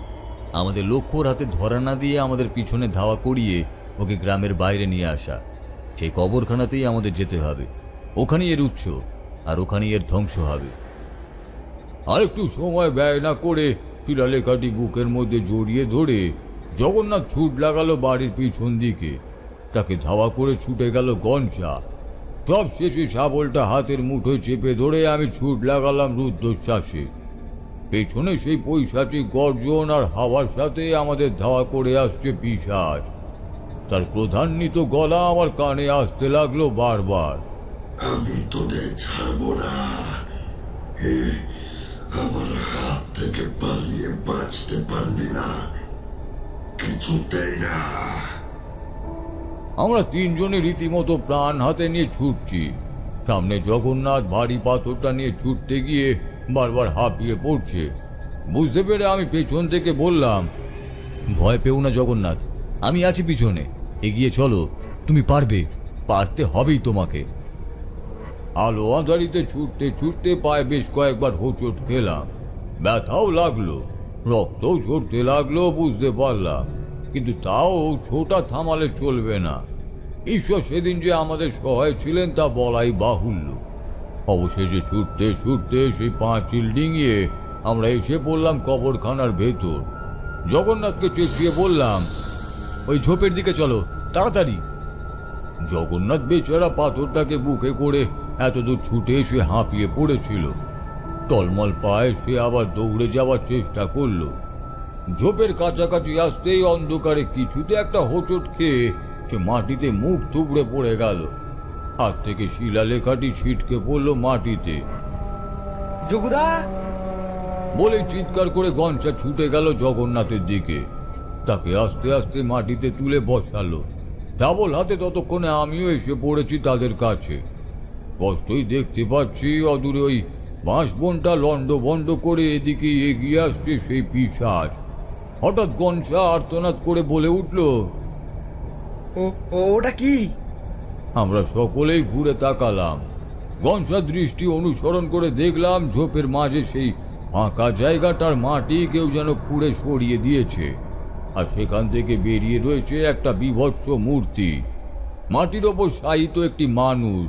আমাদের লক্ষ্যর হাতে ধরা না দিয়ে আমাদের পিছনে ধাওয়া করিয়ে ওকে গ্রামের বাইরে নিয়ে আসা। সেই কবরখানাতেই আমাদের যেতে হবে। ওখানেই এর উৎস, আর ওখানেই এর ধ্বংস হবে। আর একটু সময় ব্যয় না করে শিলালেখাটি বুকের মধ্যে জড়িয়ে ধরে জগন্নাথ ছুট লাগালো বাড়ির পিছন দিকে। তাকে ধাওয়া করে ছুটে গেল গনসা। সব শেষে শাবলটা হাতের মুঠোয় চেপে ধরে আমি ছুট লাগালাম রুদ্ধশ্বাসে। পেছনে সেই পৈশাচিক গর্জন আর হাওয়ার সাথে আমাদের ধাওয়া করে আসছে পিশাচ। তার প্রধান্বিত গলা আমার কানে আসতে লাগলো বারবার, আমি তোদের ছাড়বো না। আমার হাত থেকে পালিয়ে বাঁচতে পারবি না, কিছুতেই না। আমরা তিনজনে রীতিমতো প্রাণ হাতে নিয়ে ছুটছি। সামনে জগন্নাথ ভারী পাথরটা নিয়ে ছুটতে গিয়ে বারবার হাঁপিয়ে পড়ছে। বুঝতে পেরে আমি পেছন থেকে বললাম, ভয় পেও না জগন্নাথ, আমি আছি পিছনে, এগিয়ে চলো, তুমি পারবে, পারতে হবেই তোমাকে। আলো আঁধারিতে ছুটতে ছুটতে পায়ে বেশ কয়েকবার হোঁচট খেলাম। ব্যথাও লাগলো, রক্তও ঝরতে লাগলো বুঝতে পারলাম। কিন্তু তাও ছোটা থামালে চলবে না। ঈশ্বর সেদিন যে আমাদের সহায় ছিলেন তা বলাই বাহুল্য। অবশেষে ছুটতে ছুটতে সেই পাঁচিল ডিঙিয়ে আমরা এসে পড়লাম কবরখানার ভেতর। জগন্নাথকে চেঁচিয়ে বললাম, ওই ঝোপের দিকে চলো, তাড়াতাড়ি। জগন্নাথ বেচারা পাথরটাকে বুকে করে এতদূর ছুটে এসে হাঁপিয়ে পড়েছিল। টলমল পায়ে সে আবার দৌড়ে যাওয়ার চেষ্টা করলো। ঝোপের কাছাকাছি আসতেই অন্ধকারে কিছুতে একটা হোঁচট খেয়ে সে মাটিতে মুখ থুবড়ে পড়ে গেল। হাত থেকে শিলালেখাটি ছিটকে পড়লো মাটিতে। যোগুদা বলে চিৎকার করে গনসা ছুটে গেল জগন্নাথের দিকে। তাকে আস্তে আস্তে মাটিতে তুলে বসালো। শাবল হাতে ততক্ষণে আমিও এসে পড়েছি তাদের কাছে। কষ্টই দেখতে পাচ্ছি অদূরে ওই বাঁশবনটা লন্ড বন্ড করে এদিকে এগিয়ে আসছে সেই পিশাচ। হঠাৎ গনসা আর্তনাদ করে বলে উঠল, ওটা কি? আমরা সকলেই ঘুরে তাকালাম। গনসা দৃষ্টি অনুসরণ করে দেখলাম ঝোপের মাঝে সেই ফাঁকা জায়গাটার মাটি কেউ যেন খুঁড়ে সরিয়ে দিয়েছে, আর সেখান থেকে বেরিয়ে রয়েছে একটা বীভৎস মূর্তি। মাটির ওপর শায়িত একটি মানুষ,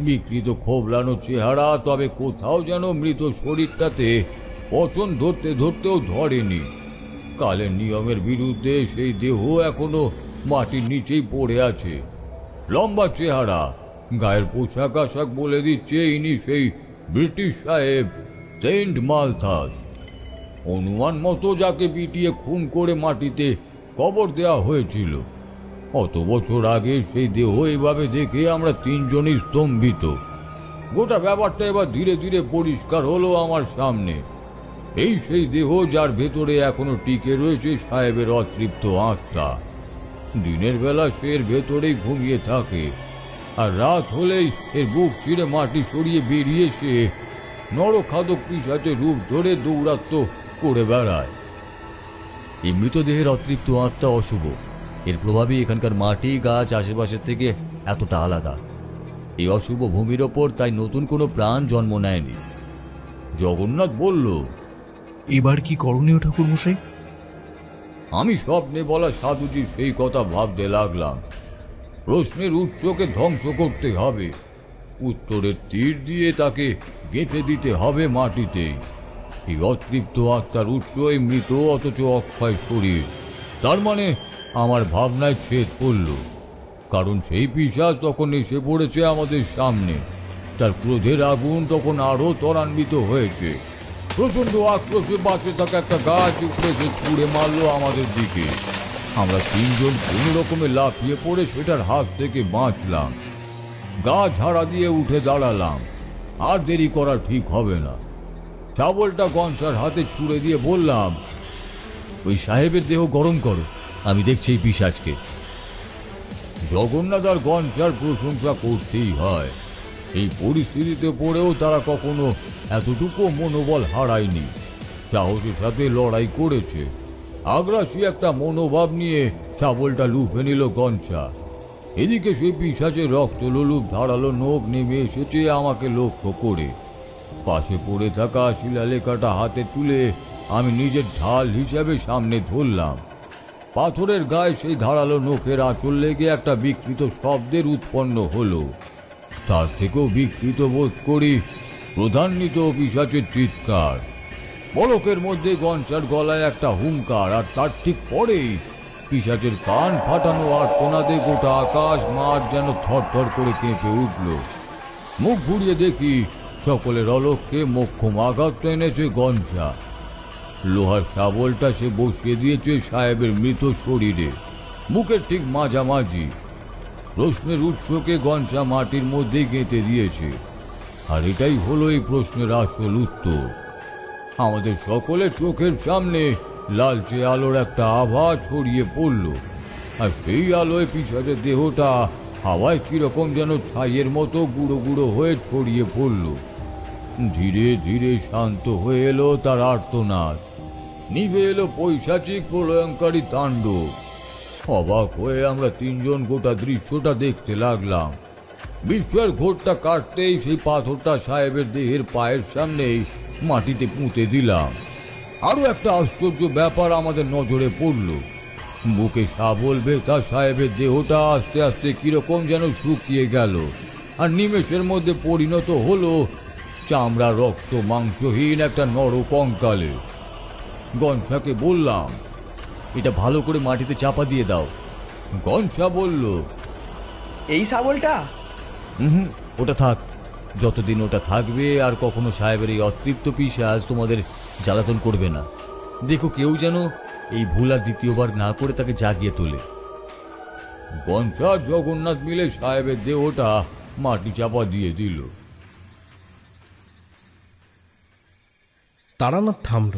বিকৃত খোবলানো চেহারা, তবে কোথাও যেন মৃত শরীরটাতে পচন ধরতে ধরতেও ধরেনি। কালের নিয়মের বিরুদ্ধে সেই দেহ এখনো মাটির নিচেই পড়ে আছে। লম্বা চেহারা, গায়ের পোশাক আশাক বলে দিচ্ছে ইনি সেই ব্রিটিশ সাহেব সেন্ট মালথাস। অনুমান মতো যাকে পিটিয়ে খুন করে মাটিতে কবর দেওয়া হয়েছিল। অত বছর আগে সেই দেহ এভাবে দেখে আমরা তিনজনই স্তম্ভিত। গোটা ব্যাপারটা এবার ধীরে ধীরে পরিষ্কার হলো আমার সামনে। এই সেই দেহ যার ভেতরে এখনো টিকে রয়েছে সাহেবের অতৃপ্ত আত্মা। দিনের বেলা সে এর ভেতরেই ঘুমিয়ে থাকে, আর রাত হলেই এর বুক চিরে মাটি সরিয়ে বেরিয়ে এসে নরখাদক পিশাচের রূপ ধরে দৌরাত্ম করে বেড়ায়। এই মৃতদেহের অতৃপ্ত আত্মা অশুভ, এর প্রভাবই এখানকার মাটি গাছ আশেপাশের থেকে এতটা আলাদা। এই অশুভ ভূমির ওপর তাই নতুন কোনো প্রাণ জন্ম নেয়নি। জগন্নাথ বলল, এবার কি করণীয় ঠাকুরমশাই? আমি স্বপ্নে বলা সাধুজি সেই কথা ভাবতে লাগলাম। প্রশ্নের উৎসকে ধ্বংস করতে হবে, উত্তরের তীর দিয়ে তাকে গেঁথে দিতে হবে মাটিতেই। এই অতৃপ্ত আত্মার উৎস এই মৃত অথচ অক্ষয় শরীর। তার মানে আমার ভাবনায় ছেদ পড়ল, কারণ সেই পিশাচ তখন এসে পড়েছে আমাদের সামনে। তার ক্রোধের আগুন তখন আরো ত্বরান্বিত হয়েছে। প্রচন্ড আক্রোশে বাঁচে থাকা একটা গাছ উপরে সে ছুঁড়ে মারলো আমাদের দিকে। আমরা তিনজন কোন রকমে লাফিয়ে পড়ে সেটার হাত থেকে বাঁচলাম। গা ঝাড়া দিয়ে উঠে দাঁড়ালাম। আর দেরি করা ঠিক হবে না। শাবলটা গনসার হাতে ছুঁড়ে দিয়ে বললাম, ওই সাহেবের দেহ গরম করো, আমি দেখছি এই পিশাচকে। জগন্নাথ আর গনসার প্রশংসা করতেই হয়। এই পরিস্থিতিতে পড়েও তারা কখনো এতটুকু মনোবল হারায়নি। সাহসের সাথে লড়াই করেছে। আগ্রাসী একটা মনোভাব নিয়ে শাবলটা লুফে নিল গনসা। এদিকে সেই পিশাচের রক্ত লোলুপ ধারালো নখ নেমে এসেছে আমাকে লক্ষ্য করে। পাশে পড়ে থাকা শিলালেখাটা হাতে তুলে আমি নিজের ঢাল হিসাবে সামনে ধরলাম। পাথরের গায়ে সেই ধারালো নখের আঁচল লেগে একটা বিকৃত শব্দের উৎপন্ন হলো। তার থেকেও বিকৃত বোধ করি প্রধান্বিত পিশাচের চিৎকার। পলকের মধ্যে গঞ্জার গলায় একটা হুঙ্কার, আর তার ঠিক পরেই পিশাচের কান ফাটানো আর্তনাদে গোটা আকাশ মাঠ যেন থরথর করে কেঁপে উঠল। মুখ ঘুরিয়ে দেখি সকলের অলক্ষ্যে মোক্ষম আঘাত এনেছে গঞ্জা। লোহার শাবলটা সে বসিয়ে দিয়েছে সাহেবের মৃত শরীরে, বুকের ঠিক মাঝামাঝি। প্রশ্নের উৎসকে গঞ্জা মাটির মধ্যে গেঁথে দিয়েছে, আর এটাই হলো এই প্রশ্নের আসল উত্তর। আমাদের সকলের চোখের সামনে লালচে আলোর একটা আভা ছড়িয়ে পড়ল, আর সেই আলোয় পিশাচের দেহটা হাওয়ায় কিরকম যেন ছাইয়ের মতো গুঁড়ো গুঁড়ো হয়ে ছড়িয়ে পড়ল। ধীরে ধীরে শান্ত হয়ে এলো তার আর্তনাদ, নিভে এলো পৈশাচিক প্রলয়ঙ্কারী তাণ্ডব। অবাক হয়ে আমরা তিনজন গোটা দৃশ্যটা দেখতে লাগলাম। বিস্ময়ের ঘোরটা কাটতেই সেই পাথরটা সাহেবের দেহের পায়ের সামনেই মাটিতে পুঁতে দিলাম। আরো একটা আশ্চর্য ব্যাপার আমাদের নজরে পড়ল। বুকে শাবল বেঁধা সাহেবের দেহটা আস্তে আস্তে কিরকম যেন শুকিয়ে গেল, আর নিমেষের মধ্যে পরিণত হলো চামড়া রক্ত মাংসহীন একটা নরকঙ্কালে। গঞ্জাকে বললাম, এটা ভালো করে মাটিতে চাপা দিয়ে দাও। গঞ্জা বলল, এই শাবলটা? ওটা থাক, যতদিন ওটা থাকবে আর কখনো সাহেবের এই অতৃপ্ত পিশাচ তোমাদের জ্বালাতন করবে না। দেখো কেউ যেন এই ভুল আর দ্বিতীয়বার না করে তাকে জাগিয়ে তোলে। গঞ্জা জগন্নাথ মিলে সাহেবের দেহটা মাটি চাপা দিয়ে দিল। তারানাথ থামল।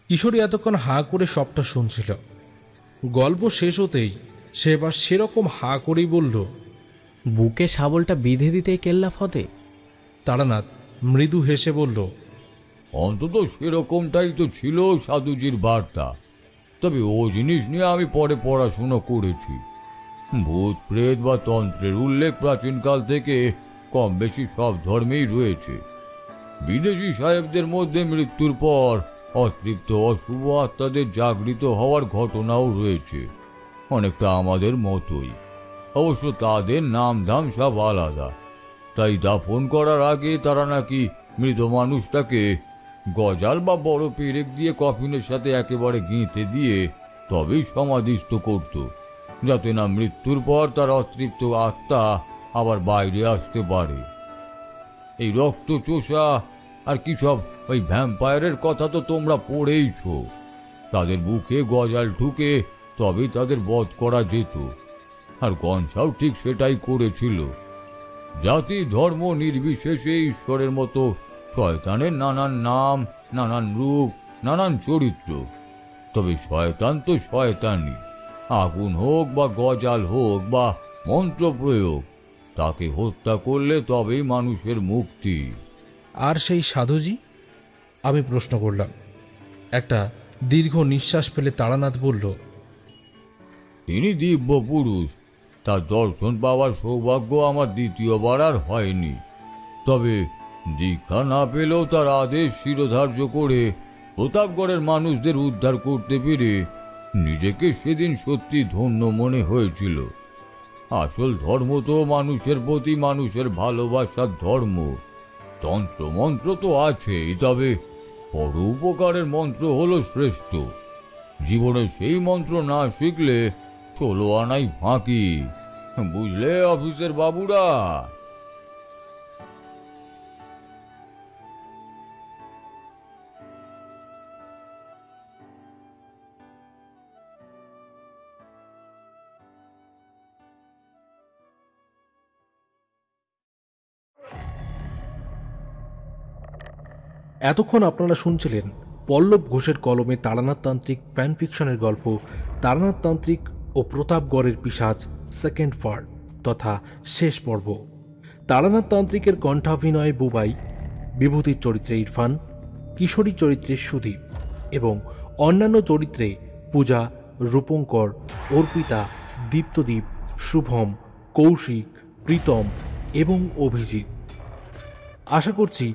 কিশোরী এতক্ষণ হাঁ করে সবটা শুনছিল। গল্প শেষ হতেই সে এবার সেরকম হাঁ করেই বলল, বুকে শাবলটা বিঁধে দিতে কেল্লা ফতে? তারানাথ মৃদু হেসে বলল, অন্তত সেরকমটাই তো ছিল সাধুজির বার্তা। তবে ও জিনিস নিয়ে আমি পরে পড়াশোনা করেছি। ভূত প্রেত বা তন্ত্রের উল্লেখ প্রাচীনকাল থেকে কম বেশি সব ধর্মেই রয়েছে। বিদেশি সাহেবদের মধ্যে মৃত্যুর পর অতৃপ্ত অশুভ আত্মাদের জাগৃত হওয়ার ঘটনাও রয়েছে, অনেকটা আমাদের মতোই। অবশ্য তাদের নাম ধাম সব আলাদা। তাই দাফন করার আগে তারা নাকি মৃত মানুষটাকে গজাল বা বড় পেরেক দিয়ে কফিনের সাথে একেবারে গেঁথে দিয়ে তবেই সমাধিস্থ করত, যাতে না মৃত্যুর পর তার অতৃপ্ত আত্মা আবার বাইরে আসতে পারে। এই রক্ত চোষা আর কি সব ওই ভ্যাম্পায়ারের কথা তো তোমরা পড়েইছ। তাদের বুকে গজাল ঢুকে তবেই তাদের বধ করা যেত, আর গঞ্জাও ঠিক সেটাই করেছিল। জাতি ধর্ম নির্বিশেষে ঈশ্বরের মতো শয়তানের নানান নাম, নানান রূপ, নানান চরিত্র। তবে শয়তান তো শয়তানই। আগুন হোক বা গজাল হোক বা মন্ত্র প্রয়োগ, তাকে হত্যা করলে তবেই মানুষের মুক্তি। আর সেই সাধুজি? আমি প্রশ্ন করলাম। একটা দীর্ঘ নিঃশ্বাস ফেলে তারানাথ বলল, তিনি দিব্য পুরুষ। তার দর্শন পাওয়ার সৌভাগ্য আমার দ্বিতীয়বার আর হয়নি। তবে দীক্ষা না পেলেও তার আদেশ শিরোধার্য করে প্রতাপগড়ের মানুষদের উদ্ধার করতে পেরে নিজেকে সেদিন সত্যি ধন্য মনে হয়েছিল। আসল ধর্ম তো মানুষের প্রতি মানুষের ভালোবাসার ধর্ম। তন্ত্র মন্ত্র তো আছেই, তবে পরোপকারের মন্ত্র হলো শ্রেষ্ঠ। জীবনে সেই মন্ত্র না শিখলে 16 আনাই ফাঁকি, বুঝলে অফিসের বাবুরা? এতক্ষণ আপনারা শুনছিলেন পল্লব ঘোষের কলমে তারানাথ তান্ত্রিক ফ্যান ফিকশনের গল্প তারানাথ তান্ত্রিক ও প্রতাপগড়ের পিশাচ সেকেন্ড পার্ট তথা শেষ পর্ব। তারানাথ তান্ত্রিকের কণ্ঠাভিনয়ে বুবাই, বিভূতির চরিত্রে ইরফান, কিশোরী চরিত্রে সুদীপ এবং অন্যান্য চরিত্রে পূজা, রূপঙ্কর, অর্পিতা, দীপ্তদীপ, শুভম, কৌশিক, প্রীতম এবং অভিজিৎ। আশা করছি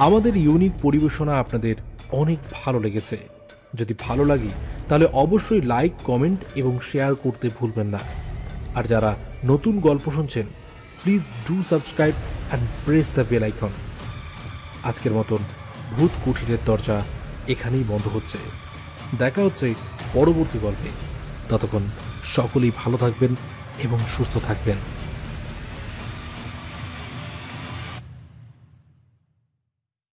আমাদের ইউনিক পরিবেশনা আপনাদের অনেক ভালো লেগেছে। যদি ভালো লাগে তাহলে অবশ্যই লাইক, কমেন্ট এবং শেয়ার করতে ভুলবেন না। আর যারা নতুন গল্প শুনছেন, please do subscribe and press the bell icon. আজকের মতন ভূত কুঠিরের দরজা এখানেই বন্ধ হচ্ছে। দেখা হচ্ছে পরবর্তী গল্পে। ততক্ষণ সকলেই ভালো থাকবেন এবং সুস্থ থাকবেন।